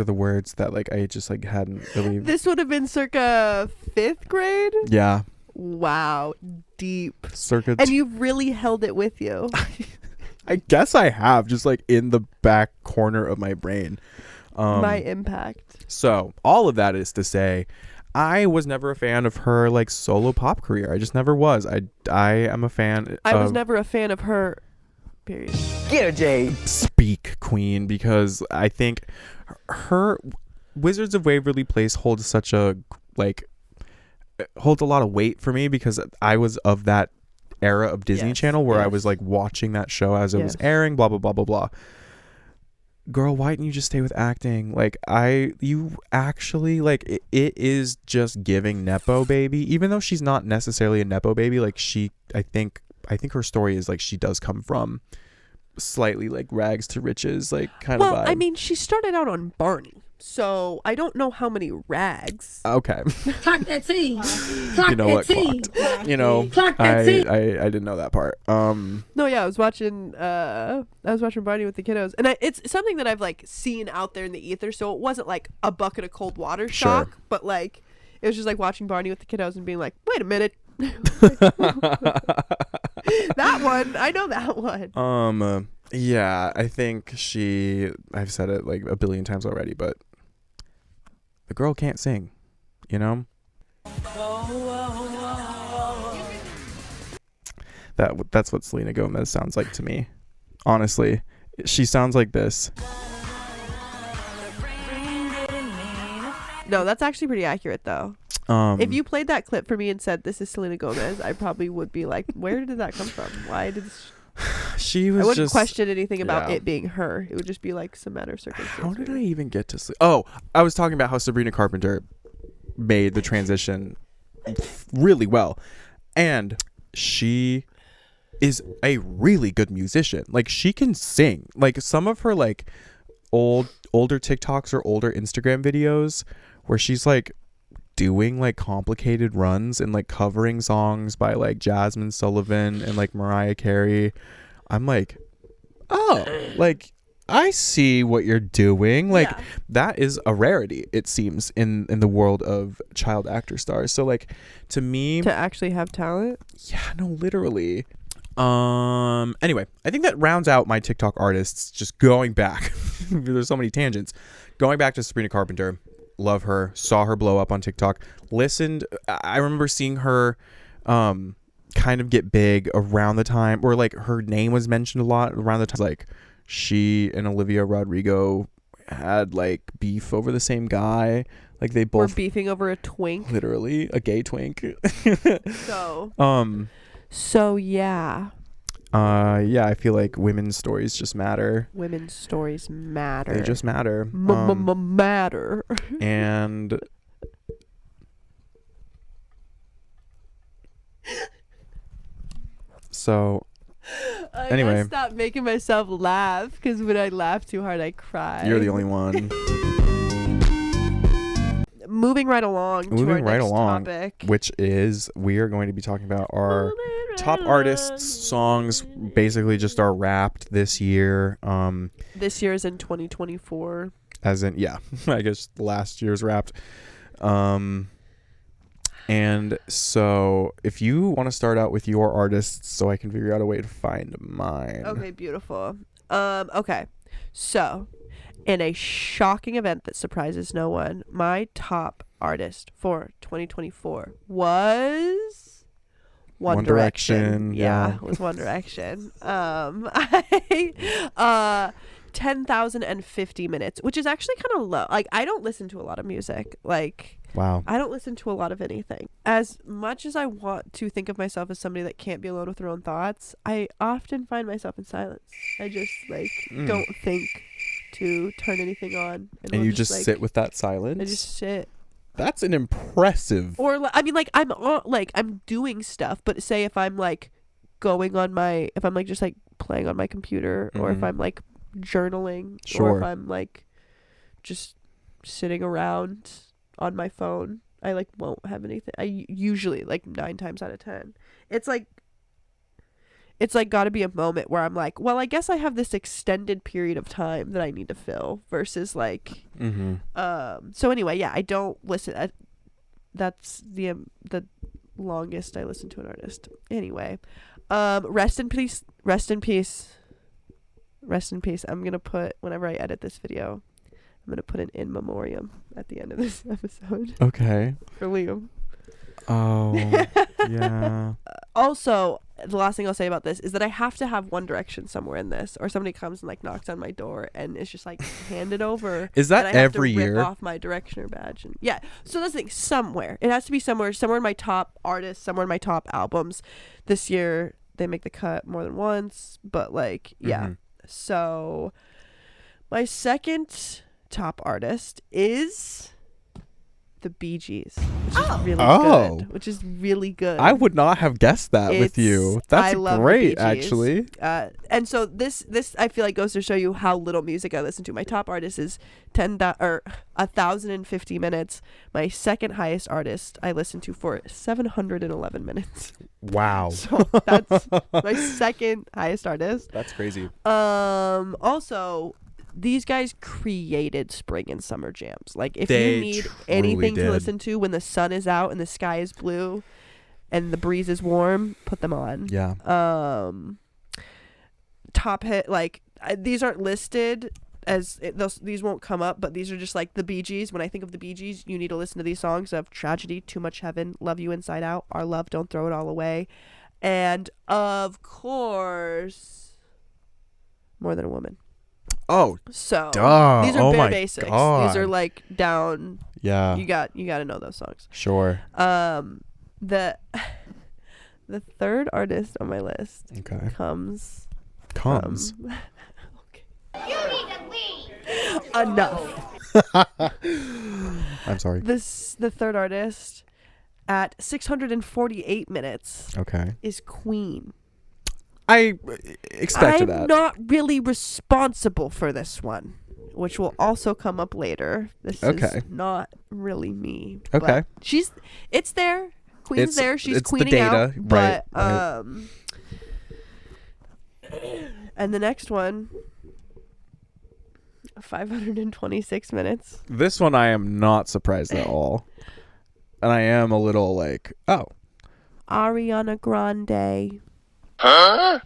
the words that like I just like hadn't really. This would have been circa 5th grade. Yeah. Wow, deep. Circa. And you've really held it with you. I guess I have, just like in the back corner of my brain. My impact. So all of that is to say, I was never a fan of her like solo pop career. I just never was. I am a fan. I was never a fan of her. Period. Get her, Jade. Speak, Queen, because I think her Wizards of Waverly Place holds such a holds a lot of weight for me because I was of that era of Disney Yes, Channel where I yes. was like watching that show as it was Yes. airing, blah blah blah blah blah. Girl, why didn't you just stay with acting? Like you actually like it is just giving nepo baby, even though she's not necessarily a nepo baby. Like I think her story is like she does come from slightly like rags to riches, like kind of Well, vibe. I mean, she started out on Barney, so I don't know how many rags. Okay. Clock that tea. Clock You know that what? tea. Clocked. You know, Clock I that tea. I didn't know that part. No, yeah, I was watching Barney with the kiddos, and it's something that I've like seen out there in the ether. So it wasn't like a bucket of cold water Sure. shock, but like it was just like watching Barney with the kiddos and being like, wait a minute. That one, I know that one. Yeah, I think I've said it like a billion times already, but the girl can't sing, you know? That's what Selena Gomez sounds like to me. Honestly, she sounds like this. No, that's actually pretty accurate though. If you played that clip for me and said this is Selena Gomez, I probably would be like, where did that come from? Why did she was I wouldn't just question anything about yeah. it being her. It would just be like some matter of circumstance. How did I even get to Oh, I was talking about how Sabrina Carpenter made the transition really well, and she is a really good musician. Like, she can sing. Like, some of her like older TikToks or older Instagram videos where she's like doing like complicated runs and like covering songs by like Jasmine Sullivan and like Mariah Carey. I'm like, oh, like I see what you're doing. Like, Yeah. that is a rarity, it seems, in the world of child actor stars. So like, to me, To actually have talent? yeah, no, literally. Anyway, I think that rounds out my TikTok artists. Just going back, there's so many tangents. Going back to Sabrina Carpenter, love her. Saw her blow up on TikTok. I remember seeing her kind of get big around the time, or like her name was mentioned a lot around the time, like she and Olivia Rodrigo had like beef over the same guy. Like, they We're both beefing over a twink. literally a gay twink. So yeah. Yeah, I feel like women's stories just matter. Women's stories matter. They just matter. Matter. And so I Anyway. gotta stop making myself laugh, because when I laugh too hard, I cry. you're the only one. Moving right along to our next topic. Which is, we are going to be talking about our top artists' songs, basically just are wrapped this year. This year is in 2024. As in, yeah, I guess last year's wrapped. And so if you want to start out with your artists so I can figure out a way to find mine. Okay, beautiful. Okay. So, in a shocking event that surprises no one, my top artist for 2024 was One Direction. Yeah, it was One Direction. 10,050 minutes, which is actually kind of low. Like, I don't listen to a lot of music. Like, Wow. I don't listen to a lot of anything. As much as I want to think of myself as somebody that can't be alone with their own thoughts, I often find myself in silence. I just don't think to turn anything on. And will you just like, sit with that silence? I just sit. That's an impressive. Or I mean, like, I'm on, like, I'm doing stuff, but say if I'm like going on my, if I'm like just like playing on my computer, or if I'm like journaling, or if I'm like just sitting around on my phone, I like won't have anything. I usually, like 9 times out of 10, it's like got to be a moment where I'm like, well, I guess I have this extended period of time that I need to fill, versus like so anyway, yeah, I don't listen. That's the longest I listen to an artist. Anyway, rest in peace. I'm gonna put, whenever I edit this video, I'm gonna put an in memoriam at the end of this episode Okay. for Liam. Oh, yeah. Also, the last thing I'll say about this is that I have to have One Direction somewhere in this, or somebody comes and like knocks on my door and it's just like hand it over. Is that and I have every to rip year? off my Directioner badge, and yeah. So that's the thing. Somewhere it has to be somewhere in my top artists, somewhere in my top albums. This year they make the cut more than once, but like yeah. So my second top artist is the Bee Gees, which is really good. Which is really good. I would not have guessed that with you. That's I love the great, Bee Gees. actually. And so this I feel like goes to show you how little music I listen to. My top artist is 1,050 minutes. My second highest artist I listen to for 711 minutes. Wow. So that's my second highest artist. That's crazy. Also, these guys created spring and summer jams. Like, if They you need truly anything to did. listen to when the sun is out and the sky is blue and the breeze is warm, put them on. Yeah. Top hit, like, these aren't listed these won't come up, but these are just like the Bee Gees. When I think of the Bee Gees, you need to listen to these songs of Tragedy, Too Much Heaven, Love You Inside Out, Our Love, Don't Throw It All Away, and of course, More Than a Woman. Oh, so duh. these are Oh bare my basics. God. These are like down. Yeah. You got to know those songs. Sure. The third artist on my list Okay. comes. You need to leave. Enough. I'm sorry. The third artist at 648 minutes Okay. is Queen. I expected that. I'm not really responsible for this one, which will also come up later. This Okay. is not really me. Okay. But it's there. Queen's there. She's it's the queening data, out. But right. and the next one, 526 minutes. This one I am not surprised at all. And I am a little like, oh. Ariana Grande. Huh?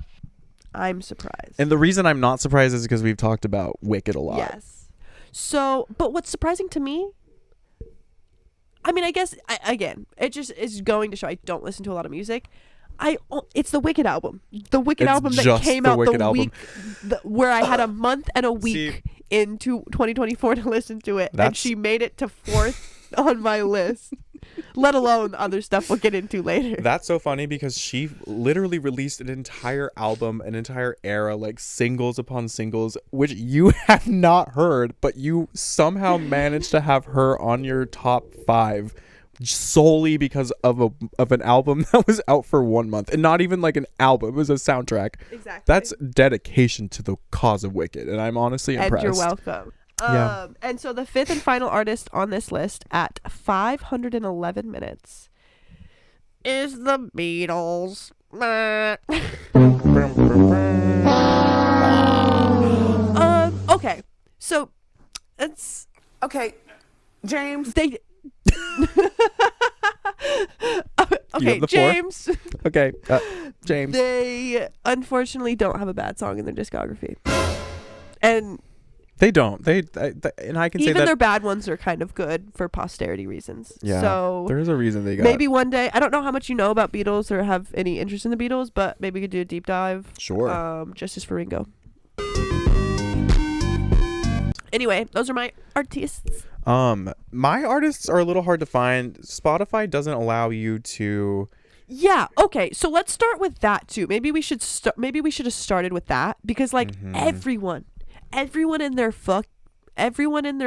I'm surprised. And the reason I'm not surprised is because we've talked about Wicked a lot. Yes. So, but what's surprising to me, I mean, I guess, again, it just is going to show I don't listen to a lot of music. It's the Wicked album. The Wicked It's album that just came the out Wicked the album. week where I had a month and a week into 2024 to listen to it. And That's- she made it to 4th on my list, let alone other stuff we'll get into later. That's so funny because she literally released an entire album, an entire era, like singles upon singles, which you have not heard, but you somehow managed to have her on your top 5 solely because of an album that was out for 1 month, and not even like an album, it was a soundtrack. Exactly. That's dedication to the cause of Wicked, and I'm honestly impressed. And you're welcome. Yeah. And so the fifth and final artist on this list at 511 minutes is the Beatles. Okay. So it's Okay, James. they You okay, have the floor. James. Okay, James. They unfortunately don't have a bad song in their discography. And They don't. They and I can say even that their bad ones are kind of good for posterity reasons. yeah. So There's a reason they got maybe one day, I don't know how much you know about Beatles or have any interest in the Beatles, but maybe we could do a deep dive. Sure. Justice for Ringo. Anyway, those are my artists. My artists are a little hard to find. Spotify doesn't allow you to. Yeah. Okay. So let's start with that too. Maybe we should Maybe we should have started with that because like everyone in their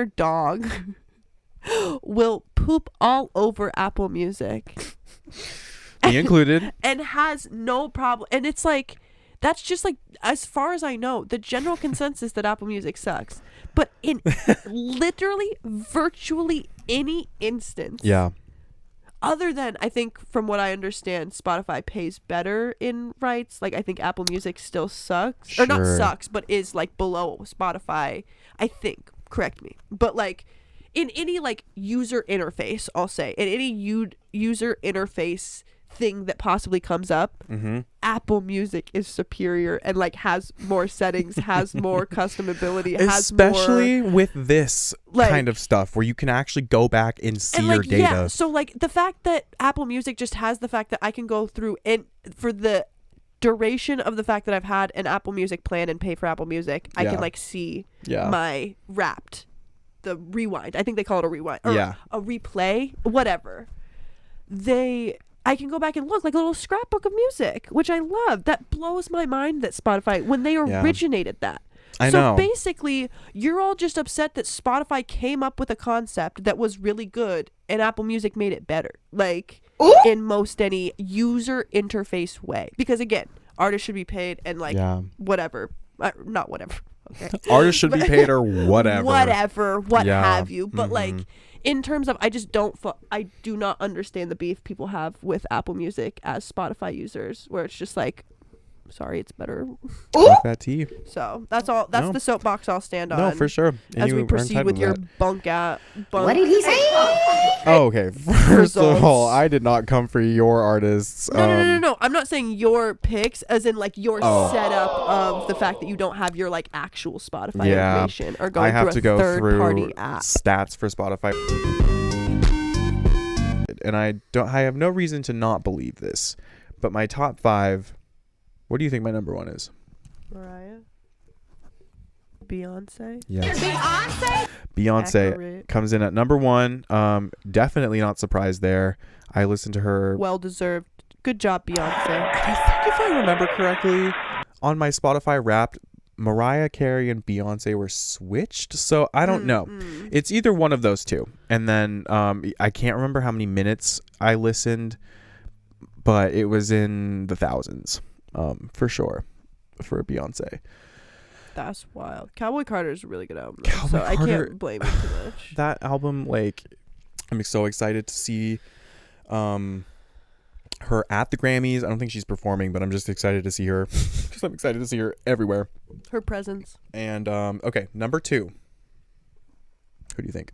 dog will poop all over Apple Music. Me included. And has no problem. And it's like, that's just like, as far as I know, the general consensus that Apple Music sucks. But in literally, virtually any instance, Yeah. other than, I think, from what I understand, Spotify pays better in rights. Like, I think Apple Music still sucks. Or not Sure. sucks, but is, like, below Spotify, I think. Correct me. But, like, in any, like, user interface, I'll say, in any user interface thing that possibly comes up, Apple Music is superior and, like, has more settings, has more customability, has more... Especially with this like, kind of stuff where you can actually go back and see and your like, data. yeah, so like the fact that Apple Music just has the fact that I can go through and for the duration of the fact that I've had an Apple Music plan and pay for Apple Music, I Yeah. can like see Yeah. my Wrapped, the rewind. I think they call it a rewind or Yeah. a replay, whatever. I can go back and look like a little scrapbook of music, which I love. That blows my mind that Spotify, when they Yeah. originated that. I So know. basically, you're all just upset that Spotify came up with a concept that was really good and Apple Music made it better. Like, in most any user interface way. Because again, artists should be paid and like, Yeah. whatever. Not whatever. Okay. Artists should be paid or whatever. What Yeah. have you. But like, in terms of, I do not understand the beef people have with Apple Music as Spotify users, where it's just like, Sorry, it's better. Talk that tea. So that's all. That's No. the soapbox I'll stand on. No, for sure. And As you we are proceed entitled with to your that. bunk out. What did he say? Oh, okay. First Results. of all, I did not come for your artists. No. I'm not saying your picks, as in like your Oh. setup of the fact that you don't have your like actual Spotify Yeah. information or going I have through to a go third through party app. stats for Spotify. And I have no reason to not believe this. But my top 5, what do you think my number 1 is? Mariah, Beyonce. Yes. Beyonce? Beyonce Accurate. comes in at number 1. Definitely not surprised there. I listened to her. Well deserved. Good job, Beyonce. I think if I remember correctly, on my Spotify Wrapped, Mariah Carey and Beyonce were switched. So I don't know. It's either one of those two. And then I can't remember how many minutes I listened, but it was in the thousands for sure for Beyonce. That's wild. Cowboy Carter is a really good album, though, Cowboy so I Carter- can't blame you too much. That album, like, I'm so excited to see her at the Grammys. I don't think she's performing, but I'm just excited to see her because I'm excited to see her everywhere. Her presence. And okay, number 2. Who do you think?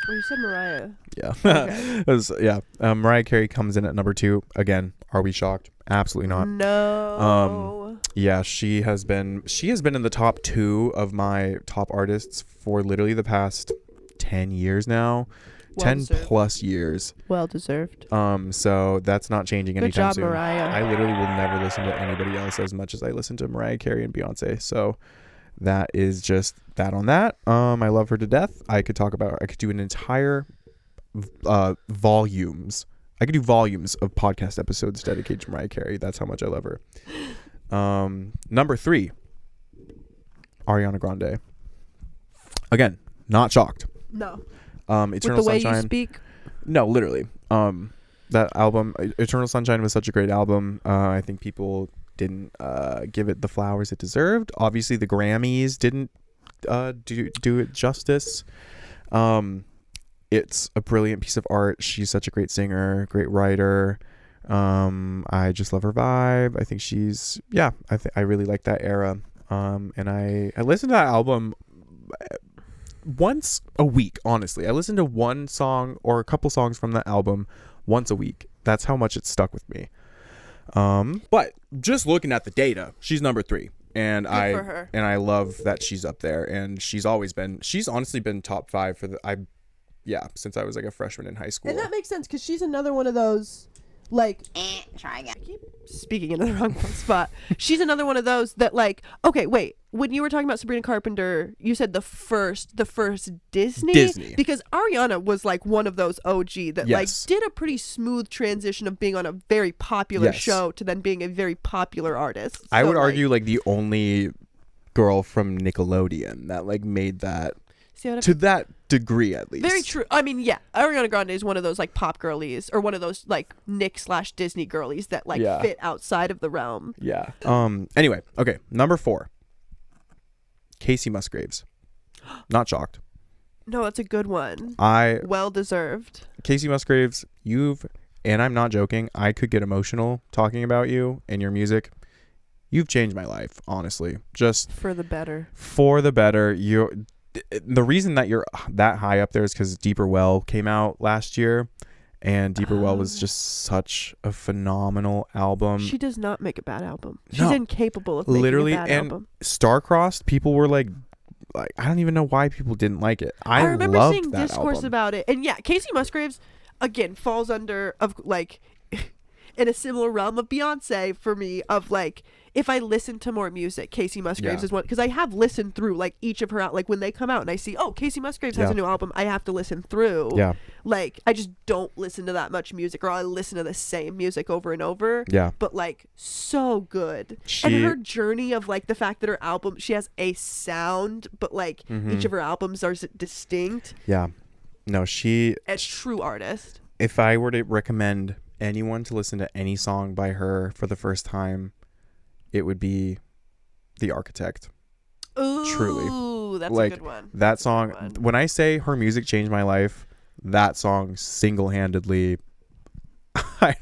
Oh, you said Mariah. Yeah. Okay. Mariah Carey comes in at number 2. Again, are we shocked? Absolutely not. No. Yeah, she has been in the top 2 of my top artists for literally the past 10 years now. Well 10 deserved. plus years. Well deserved. So that's not changing Good anytime job, soon. Mariah. I literally will never listen to anybody else as much as I listen to Mariah Carey and Beyonce. So that is just that on that. I love her to death. I could do an entire volumes. I could do volumes of podcast episodes dedicated to Mariah Carey. That's how much I love her. Number 3, Ariana Grande. Again, not shocked. No. Eternal With the way Sunshine. you speak. No, literally. That album, Eternal Sunshine, was such a great album. I think people didn't give it the flowers it deserved. Obviously, the Grammys didn't do it justice. It's a brilliant piece of art. She's such a great singer, great writer. I just love her vibe. I think she's I really like that era. And I listen to that album once a week, honestly. I listen to one song or a couple songs from that album once a week. That's how much it stuck with me. But just looking at the data, she's number 3. And Good for her. I love that she's up there, and she's honestly been top 5 since I was like a freshman in high school. And that makes sense because she's another one of those, like, Try again. I keep speaking into the wrong spot. She's another one of those that, like, okay, wait. When you were talking about Sabrina Carpenter, you said the first Disney. Because Ariana was like one of those OG that like Yes. did a pretty smooth transition of being on a very popular Yes. show to then being a very popular artist. I So, would like, argue like the only girl from Nickelodeon that like made that see what I to that degree at least. Very true. I mean, yeah, Ariana Grande is one of those like pop girlies or one of those like Nick/Disney girlies that like Yeah. fit outside of the realm. Yeah. Anyway, okay. Number 4. Casey Musgraves. Not shocked. No, that's a good one. I Well deserved. Casey Musgraves, and I'm not joking, I could get emotional talking about you and your music. You've changed my life, honestly. Just For the better. for the better. The reason that you're that high up there is because Deeper Well came out last year, and Deeper Well was just such a phenomenal album. She does not make a bad album. She's No. incapable of making Literally, a bad and album. Star-Crossed, people were like I don't even know why people didn't like it. I remember loved seeing that discourse album. about it. And yeah, Casey Musgraves, again, falls under, of like, in a similar realm of Beyonce for me, of like, if I listen to more music, Casey Musgraves Yeah. is one, because I have listened through like each of her out, like when they come out and I see, oh, Casey Musgraves has Yeah. a new album, I have to listen through. Yeah. Like, I just don't listen to that much music, or I listen to the same music over and over. Yeah. But like, so good. She- And her journey of like the fact that her album, she has a sound, but like each of her albums are distinct. Yeah. No, A true artist. if I were to recommend anyone to listen to any song by her for the first time, it would be The Architect. Ooh, Truly. that's Like, a good one. That song, Good one. when I say her music changed my life, that song single-handedly,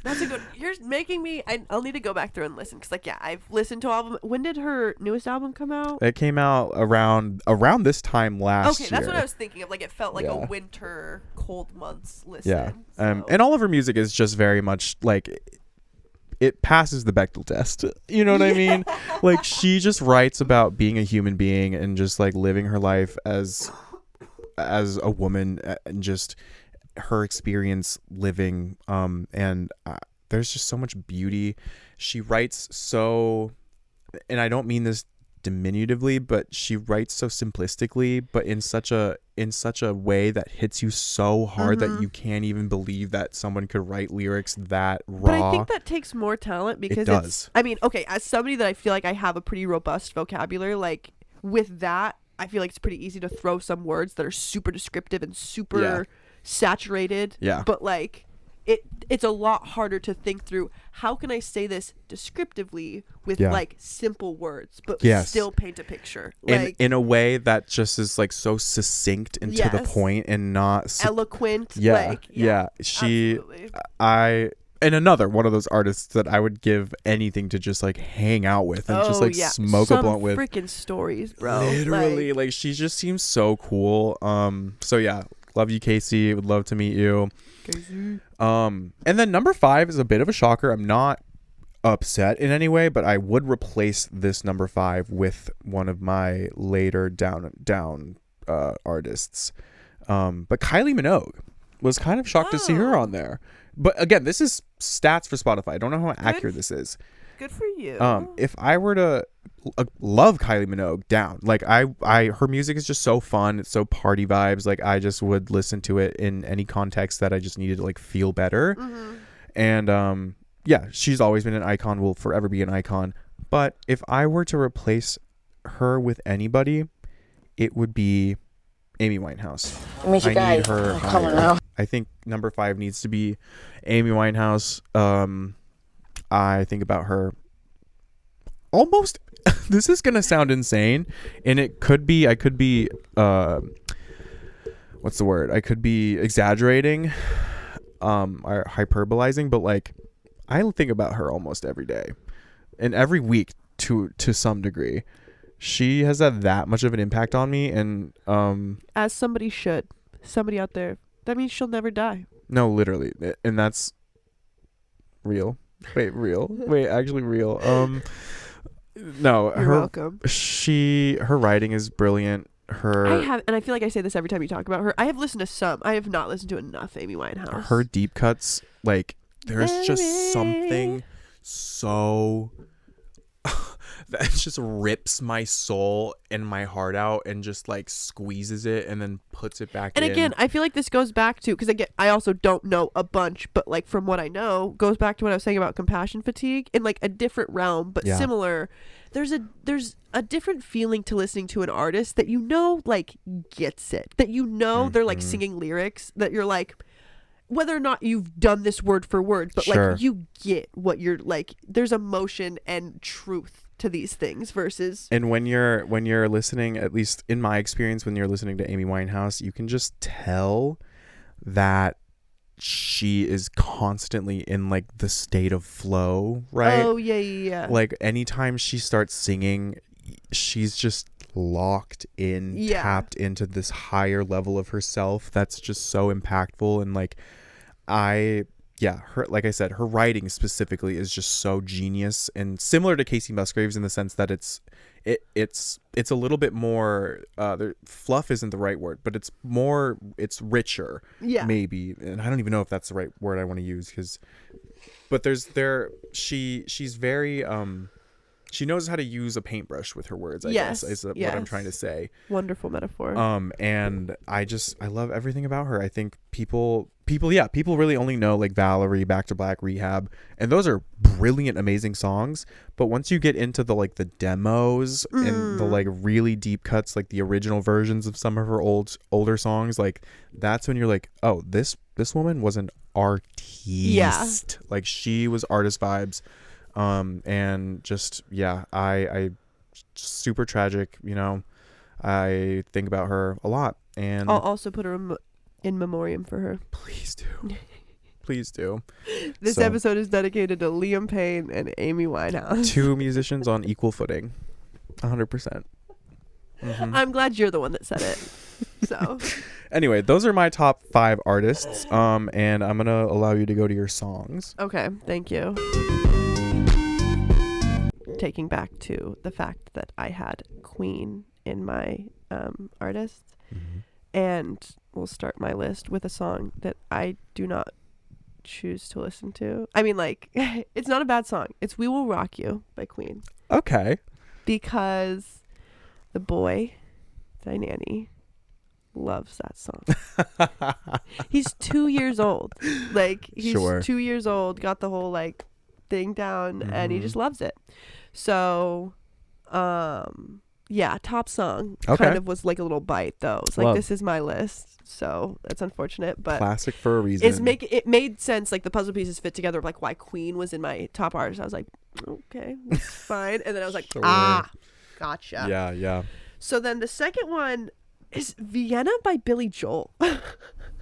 That's a good. You're making me. I'll need to go back through and listen because, like, yeah, I've listened to all of them. When did her newest album come out? It came out around this time last year. Okay, that's what I was thinking of. Like, it felt like Yeah. a winter, cold months listen. Yeah. So. And all of her music is just very much like it passes the Bechdel test. You know what I mean? Like, she just writes about being a human being and just like living her life as a woman and just her experience living. And there's just so much beauty. She writes so, and I don't mean this diminutively, but she writes so simplistically, but in such a way that hits you so hard that you can't even believe that someone could write lyrics that raw. But I think that takes more talent because It does. I mean, okay, as somebody that I feel like I have a pretty robust vocabulary, like with that, I feel like it's pretty easy to throw some words that are super descriptive and super saturated. Yeah. But like it's a lot harder to think through how can I say this descriptively with like simple words but still paint a picture like in a way that just is like so succinct and to the point and not eloquent. She absolutely. And another one of those artists that I would give anything to just like hang out with and just like smoke a blunt with. Freaking stories, bro. Literally, like she just seems so cool. So yeah, love you, Casey. Would love to meet you. Casey. And then number 5 is a bit of a shocker. I'm not upset in any way, but I would replace this number 5 with one of my later down artists. But Kylie Minogue was kind of shocked to see her on there. But again, this is stats for Spotify. I don't know how accurate this is. Good for you. If I were to love Kylie Minogue, down. Like her music is just so fun. It's so party vibes. Like I just would listen to it in any context that I just needed to like feel better. And yeah, she's always been an icon. Will forever be an icon. But if I were to replace her with anybody, it would be Amy Winehouse. I need her higher. I think number 5 needs to be Amy Winehouse. I think about her almost. This is gonna sound insane, and it could be. I could be. What's the word? I could be exaggerating, or hyperbolizing, but like, I think about her almost every day, and every week to some degree. She has had that much of an impact on me, and as somebody should. Somebody out there. That means she'll never die. No, literally, and that's real. Wait, real? Wait, actually real. No, You're welcome. Her writing is brilliant. I feel like I say this every time you talk about her. I have listened to some. I have not listened to enough Amy Winehouse. Her deep cuts, like there's just something so that just rips my soul and my heart out and just like squeezes it and then puts it back in. And again, I feel like this goes back to, because again, I also don't know a bunch, but like from what I know, goes back to what I was saying about compassion fatigue in like a different realm, but similar. There's a different feeling to listening to an artist that like gets it, that they're like singing lyrics that you're like, whether or not you've done this word for word, but like you get what you're like. There's emotion and truth to these things versus. And when you're listening, at least in my experience, when you're listening to Amy Winehouse, you can just tell that she is constantly in like the state of flow, right? Oh yeah. Like anytime she starts singing, she's just locked in, tapped into this higher level of herself that's just so impactful. And like her, like I said, her writing specifically is just so genius and similar to Casey Musgraves in the sense that it's a little bit more fluff isn't the right word, but it's richer, maybe. And I don't even know if that's the right word I want to use, but she's very she knows how to use a paintbrush with her words, I guess is what I'm trying to say. Wonderful metaphor. And I love everything about her. I think people really only know like Valerie, Back to Black, Rehab, and those are brilliant, amazing songs. But once you get into the like the demos and the like really deep cuts, like the original versions of some of her older songs, like that's when you're like, oh, this woman was an artiste. Like she was artist vibes. And just I super tragic, I think about her a lot, and I'll also put her in memoriam for her. Please do. Please do. This So, episode is dedicated to Liam Payne and Amy Winehouse. 2 musicians on equal footing. 100%. Mhm. I'm glad you're the one that said it. So Anyway, those are my top 5 artists. And I'm going to allow you to go to your songs. okay, thank you. Taking back to the fact that I had Queen in my artists, and we'll start my list with a song that I do not choose to listen to. I mean, like, it's not a bad song. It's "We Will Rock You" by Queen, Okay. because the boy that I nanny loves that song. He's 2 years old. Like, he's Sure. 2 years old, got the whole like thing down, and he Mhm. just loves it. So yeah, top song Okay. kind of was like a little bite though. It's like, Love. this is my list, so that's unfortunate, but Classic for a reason. it made sense. Like, the puzzle pieces fit together of like why Queen was in my top artist. I was like, okay, that's fine. And then I was like, Sure. gotcha. Yeah. So then the second one is Vienna by Billy Joel. And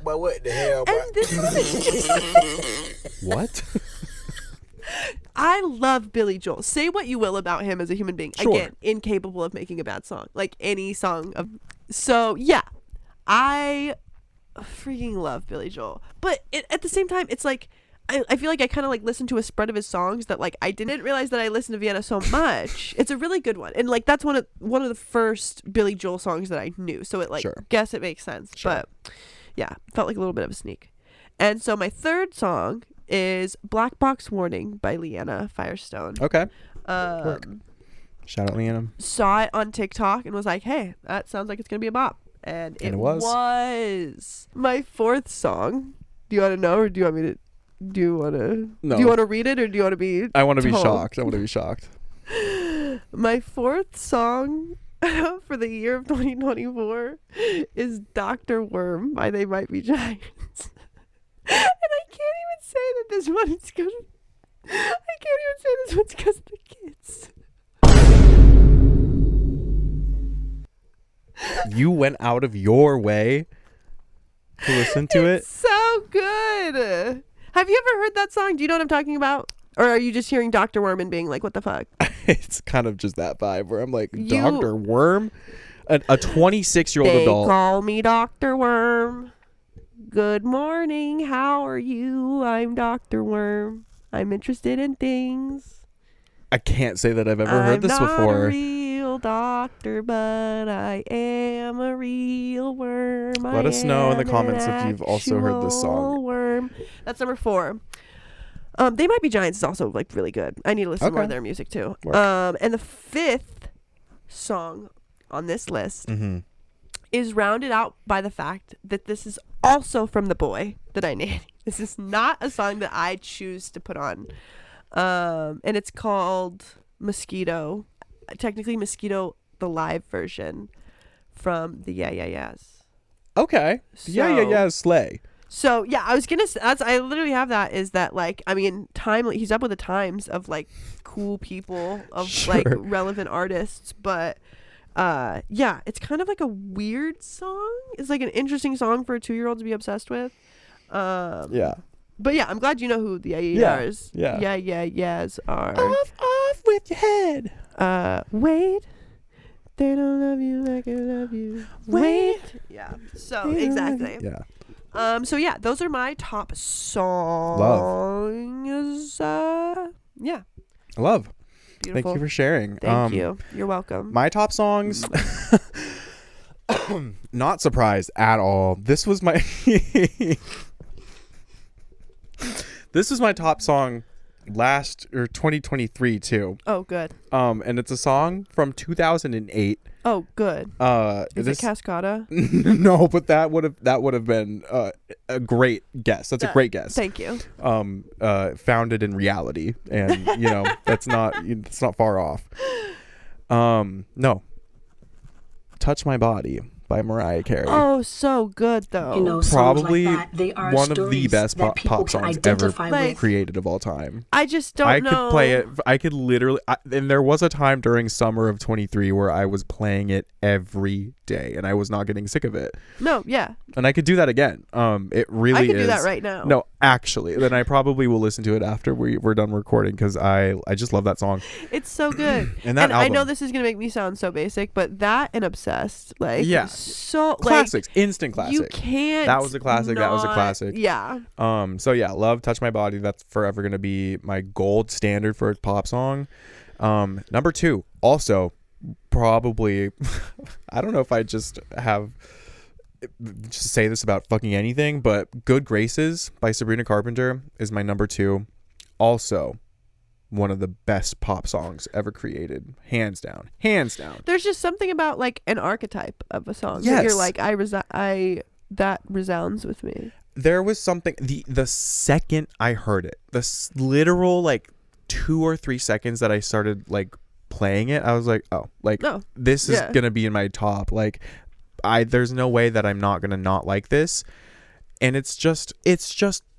But what the hell? this one is just, What? I love Billy Joel. Say what you will about him as a human being. Sure. Again, incapable of making a bad song. Like any song of. So yeah, I freaking love Billy Joel. But at the same time, it's like I feel like I kind of like listened to a spread of his songs that like I didn't realize that I listened to Vienna so much. It's a really good one, and like that's one of the first Billy Joel songs that I knew. So it like Sure. guess it makes sense. Sure. But yeah, felt like a little bit of a sneak. And so my third song is Black Box Warning by Leanna Firestone. Okay. Work. Shout out Leanna. Saw it on TikTok and was like, hey, that sounds like it's going to be a bop. And it was. My fourth song. Do you want to know, or do you want me to? Do you want to? No. Do you want to read it, or do you want to be? I want to be told? shocked. I want to be shocked. My fourth song for the year of 2024 is Dr. Worm by They Might Be Giants. And I can't even say that this one is good. I can't even say this one's because of the kids. You went out of your way to listen to it? It's so good. Have you ever heard that song? Do you know what I'm talking about? Or are you just hearing Dr. Worm and being like, what the fuck? It's kind of just that vibe where I'm like, You- Dr. Worm? A 26-year-old They adult. call me Dr. Worm. Good morning. How are you? I'm Dr. Worm. I'm interested in things. I can't say that I've ever heard this I'm not before. a real doctor, but I am a real worm. Let us know in the comments if you've also heard this song. Worm. That's number 4. They Might Be Giants is also like really good. I need to listen to more Okay. of their music too. Work. And the 5th song on this list Mm-hmm. is rounded out by the fact that this is also from the boy that I nanny. This is not a song that I choose to put on. And it's called Mosquito. Technically Mosquito, the live version from the Yeah Yeah Yeahs. Okay. Yeah, slay. So yeah, I was gonna. I literally have that. Is that like? I mean, he's up with the times of like cool people of like Sure. relevant artists, but yeah, it's kind of like a weird song. It's like an interesting song for a 2-year-old to be obsessed with. Yeah. But yeah, I'm glad you know who the Yeah, Yeahs. yeah. Yeahs are. Off with your head. Wait. They don't love you like I love you. Wait. Yeah. So exactly. Yeah. So yeah, those are my top songs. Yeah. Love. Beautiful. Thank you for sharing. Thank you. You're welcome. My top songs. Not surprised at all. This was my This was my top song 2023 too. Oh, good. And it's a song from 2008. Oh, good. Is it Cascada? No, but that would have been a great guess. That's a great guess. Thank you. Founded in reality, and it's not far off. No. Touch My Body by Mariah Carey. Oh, so good though. You know, Probably songs like that, they are one of the stories best that people pop can songs ever identify with. created of all time. I just don't I know. could play it. I could literally. And there was a time during summer of 23 where I was playing it every day, and I was not getting sick of it. No, yeah. And I could do that again. It really I could is. do that right now. No, actually, then I probably will listen to it after we're done recording, because I just love that song. It's so good. And that I know album- this is gonna make me sound so basic, but that and Obsessed, like, Yeah. so Classics, like, instant classic. you can't. That was a classic. That was a not- classic. Yeah. So yeah, love Touch My Body. That's forever gonna be my gold standard for a pop song. Number 2, also probably I don't know if I just say this about fucking anything, but Good Graces by Sabrina Carpenter is my number 2. Also one of the best pop songs ever created, hands down. There's just something about like an archetype of a song that Yes. you're like, that resounds with me. There was something, the second I heard it, literal like 2 or 3 seconds that I started like playing it, I was like, oh, like this is gonna be in my top. Like there's no way that I'm not gonna not like this. And it's just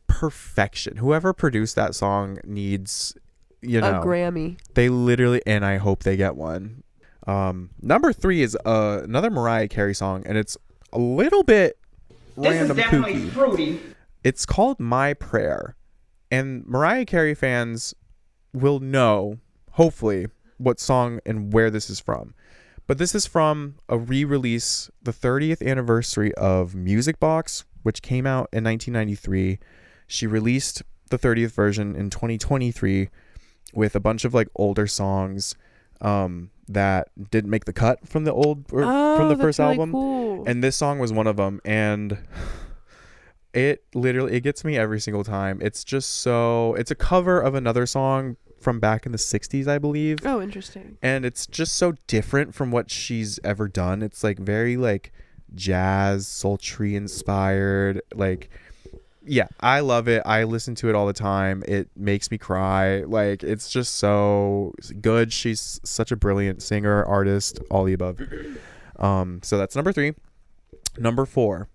perfection. Whoever produced that song needs, A Grammy. They literally, and I hope they get one. Number 3 is another Mariah Carey song, and it's a little bit random kooky. Fruity. It's called My Prayer, and Mariah Carey fans will know, hopefully, what song and where this is from. But this is from a re-release, the 30th anniversary of Music Box, which came out in 1993. She released the 30th version in 2023 with a bunch of like older songs that didn't make the cut from the from the first really album. Cool. And this song was one of them, and it gets me every single time. It's a cover of another song from back in the 60s, I believe. Oh, interesting. And it's just so different from what she's ever done. It's like very like jazz, sultry inspired. Like, yeah, I love it. I listen to it all the time. It makes me cry. Like, it's just so good. She's such a brilliant singer, artist, all the above. So that's number 3. Number 4,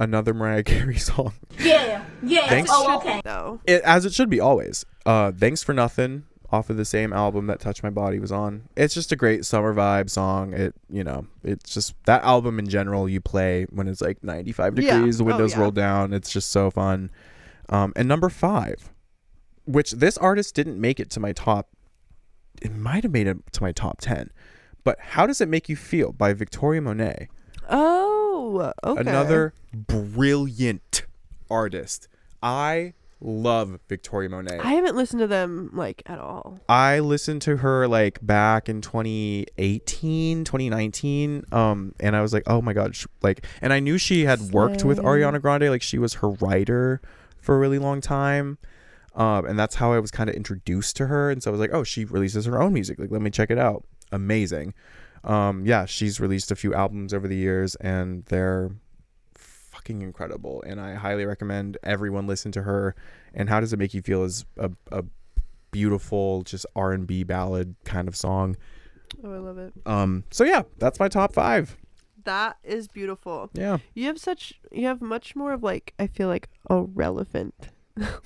another Mariah Carey song. Yeah. Thanks. Oh, okay. No. As it should be always. Thanks for Nothing, off of the same album that Touch My Body was on. It's just a great summer vibe song. It's just that album in general you play when it's like 95 degrees, the windows roll down. It's just so fun. And number 5, which this artist didn't make it to my top. It might have made it to my top 10. But How Does It Make You Feel by Victoria Monet. Oh, okay. Another brilliant artist. I love Victoria Monet. I haven't listened to them like at all. I listened to her like back in 2018, 2019. And I was like, oh my God. And I knew she had worked with Ariana Grande. Like, she was her writer for a really long time. And that's how I was kind of introduced to her. And so I was like, oh, she releases her own music. Like, let me check it out. Amazing. Yeah, she's released a few albums over the years, and they're fucking incredible, and I highly recommend everyone listen to her. And How Does It Make You Feel is a beautiful, just R&B ballad kind of song. Oh, I love it. So yeah, that's my top 5. That is beautiful. Yeah. You have much more of like, I feel like, a relevant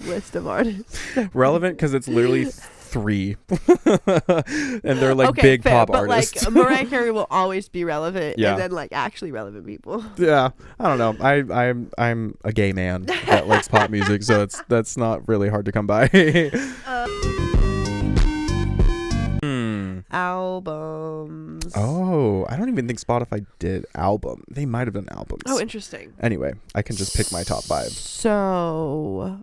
list of artists. Relevant because it's literally 3 and they're like okay, big fair, pop but artists. like Mariah Carey will always be relevant. Yeah. And then like actually relevant people. Yeah, I don't know. I'm a gay man that likes pop music, so that's not really hard to come by. Albums. Oh, I don't even think Spotify did album. They might have done albums. Oh, interesting. Anyway, I can just pick my top 5. So,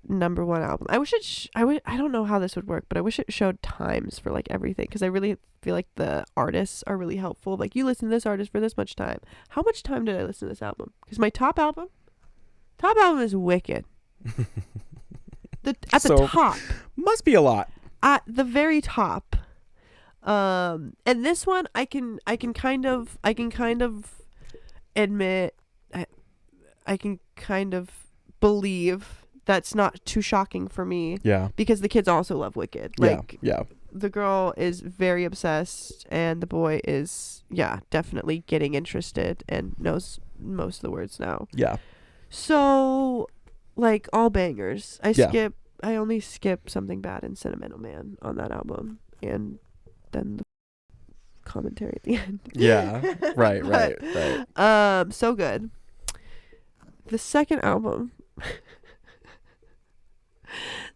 number 1 album. I wish it. I don't know how this would work, but I wish it showed times for like everything, because I really feel like the artists are really helpful. Like, you listen to this artist for this much time. How much time did I listen to this album? Because my top album is Wicked. At the top. Must be a lot. At the very top. And this one I can kind of admit, I can kind of believe that's not too shocking for me. Yeah. Because the kids also love Wicked. Like, yeah. The girl is very obsessed, and the boy is, definitely getting interested and knows most of the words now. Yeah. So, like, all bangers. I only skip Something Bad and Sentimental Man on that album, and then commentary at the end. Yeah. Right. So good. The second album.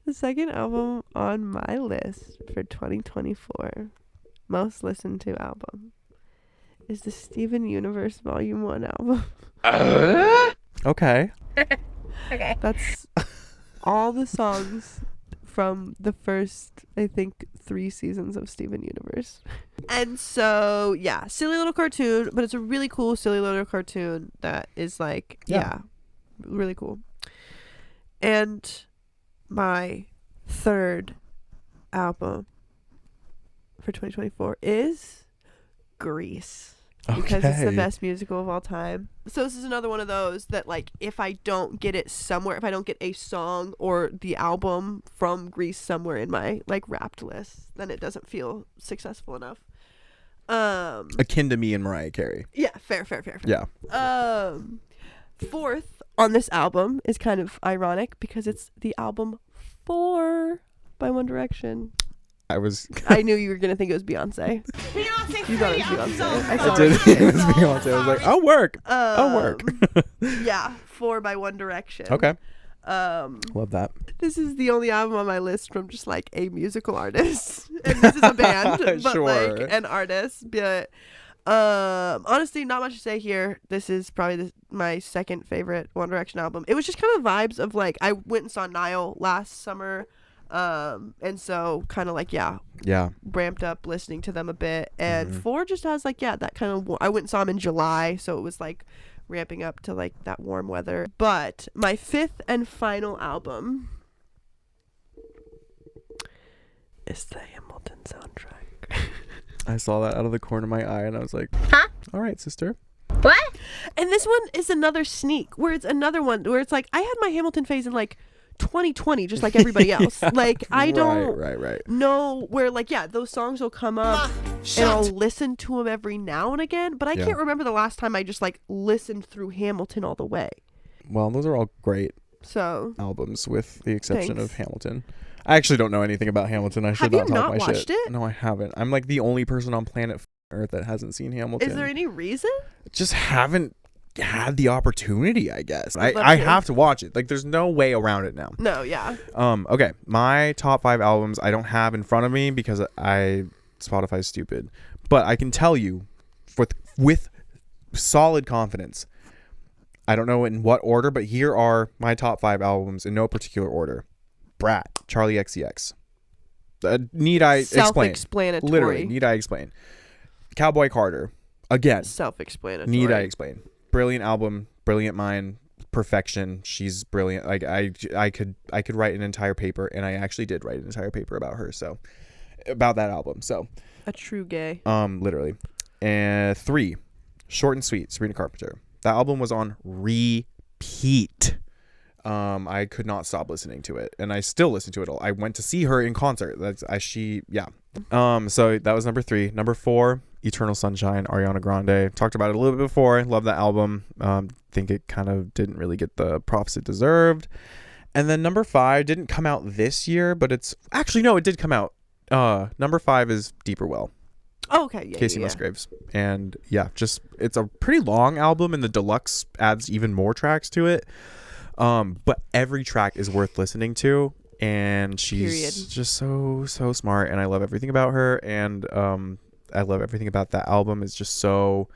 The second album on my list for 2024, most listened to album, is the Steven Universe Volume 1 album. Okay. Okay. That's all the songs from the first, I think, 3 seasons of Steven Universe. And so, yeah, silly little cartoon, but it's a really cool silly little cartoon that is like, yeah really cool. And my third album for 2024 is Grease. Because it's the Okay. best musical of all time. So this is another one of those that, like, if I don't get it somewhere, if I don't get a song or the album from Grease somewhere in my, like, wrapped list, then it doesn't feel successful enough. Akin to me and Mariah Carey. Yeah, fair. Yeah. Fourth on this album is kind of ironic because it's the album 4 by One Direction. I knew you were gonna think it was Beyonce. You thought it was Beyonce. I did. It was Beyonce. I was like, I'll work. Yeah, 4 by One Direction. Okay. Love that. This is the only album on my list from just like a musical artist, and this is a band, but Sure. like an artist. But honestly, not much to say here. This is probably my second favorite One Direction album. It was just kind of vibes of like, I went and saw Niall last summer. And so kind of like, yeah, ramped up listening to them a bit. And 4 just has like, that kind of, I went and saw them in July, so it was like ramping up to like that warm weather. But my 5th and final album is the Hamilton soundtrack. I saw that out of the corner of my eye and I was like, Huh? All right, sister. What? And this one is another sneak where it's another one where it's like, I had my Hamilton phase in like 2020, just like everybody else. Like, I don't Right. know where, like, those songs will come up and I'll listen to them every now and again, but I can't remember the last time I just like listened through Hamilton all the way. Well, those are all great albums with the exception of Hamilton. I actually don't know anything about Hamilton. I should Have you not talk not my watched shit. it? No, I haven't. I'm like the only person on planet Earth that hasn't seen Hamilton. Is there any reason? Just haven't had the opportunity, I guess. I'd love I to. have to watch it. Like, there's no way around it now. No, yeah. Okay, my top 5 albums I don't have in front of me because Spotify's stupid, but I can tell you with solid confidence. I don't know in what order, but here are my top 5 albums in no particular order. Brat, Charlie XCX. Need I explain? Self-explanatory. Literally, need I explain? Cowboy Carter. Again, Self-explanatory. need I explain? Brilliant album, brilliant mind, perfection. She's brilliant. Like I could write an entire paper, and I actually did write an entire paper about her. So about that album. So a true gay. Literally. And 3, Short and Sweet, Sabrina Carpenter. That album was on repeat. I could not stop listening to it, and I still listen to it all. I went to see her in concert. So that was number 3. Number 4, Eternal Sunshine, Ariana Grande. Talked about it a little bit before. Love that album. Think it kind of didn't really get the props it deserved. And then number 5 didn't come out this year, but it did come out. Number 5 is Deeper Well. Oh, okay. Yeah, Casey Musgraves. And it's a pretty long album, and the deluxe adds even more tracks to it. But every track is worth listening to, and she's just so smart, and I love everything about her, and I love everything about that album. It's just so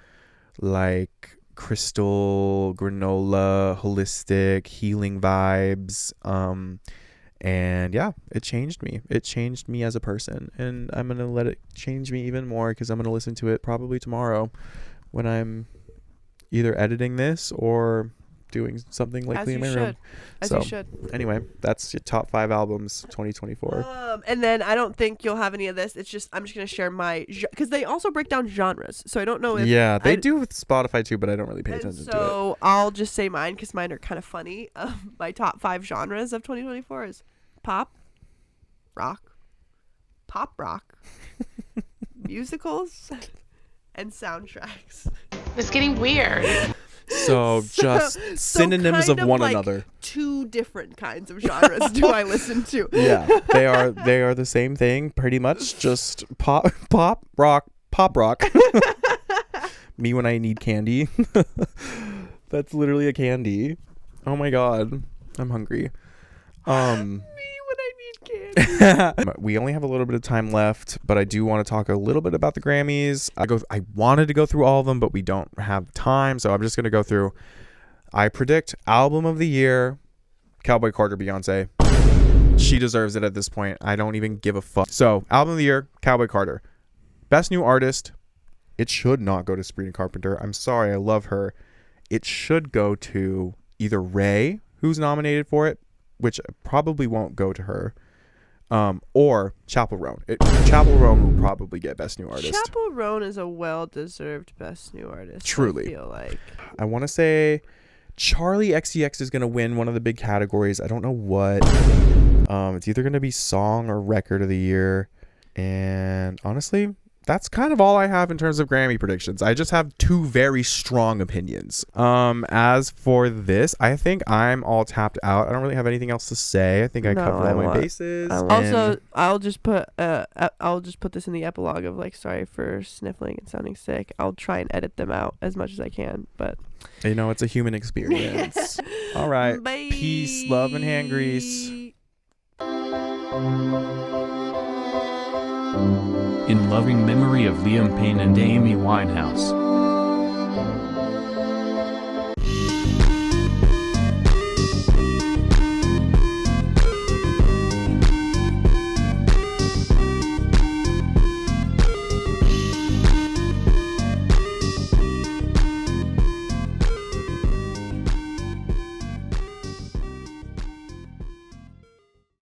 like crystal granola, holistic, healing vibes. And it changed me. It changed me as a person, and I'm gonna let it change me even more because I'm gonna listen to it probably tomorrow when I'm either editing this or doing something likely in my room. As you should. Anyway, that's your top 5 albums 2024. And then I don't think you'll have any of this. It's just I'm just gonna share my because they also break down genres. So I don't know if they do with Spotify too, but I don't really pay attention to it. So I'll just say mine because mine are kind of funny. My top 5 genres of 2024 is pop rock, musicals, and soundtracks. It's getting weird. So just synonyms of one like another. 2 different kinds of genres do I listen to. Yeah, they are the same thing pretty much. Just pop, rock, Pop Rock. Me when I need candy. That's literally a candy. Oh my god, I'm hungry. Me when I need candy. We only have a little bit of time left, but I do want to talk a little bit about the Grammys. I wanted to go through all of them, but we don't have time, so I'm just going to go through. I predict album of the year, Cowboy Carter, Beyonce. She deserves it at this point. I don't even give a fuck. So, album of the year, Cowboy Carter. Best new artist, it should not go to Sabrina Carpenter. I'm sorry, I love her. It should go to either Ray, who's nominated for it, which probably won't go to her, or Chappell Roan. Chappell Roan will probably get Best New Artist. Chappell Roan is a well-deserved Best New Artist. Truly. I feel like. I want to say Charlie XCX is going to win one of the big categories. I don't know what. It's either going to be Song or Record of the Year. And honestly, that's kind of all I have in terms of Grammy predictions. I just have two very strong opinions. As for this, I think I'm all tapped out. I don't really have anything else to say. I think I covered all my bases. Also, I'll just put this in the epilogue of like, sorry for sniffling and sounding sick. I'll try and edit them out as much as I can, but you know, it's a human experience. All right. Bye. Peace, love, and hand grease. In loving memory of Liam Payne and Amy Winehouse.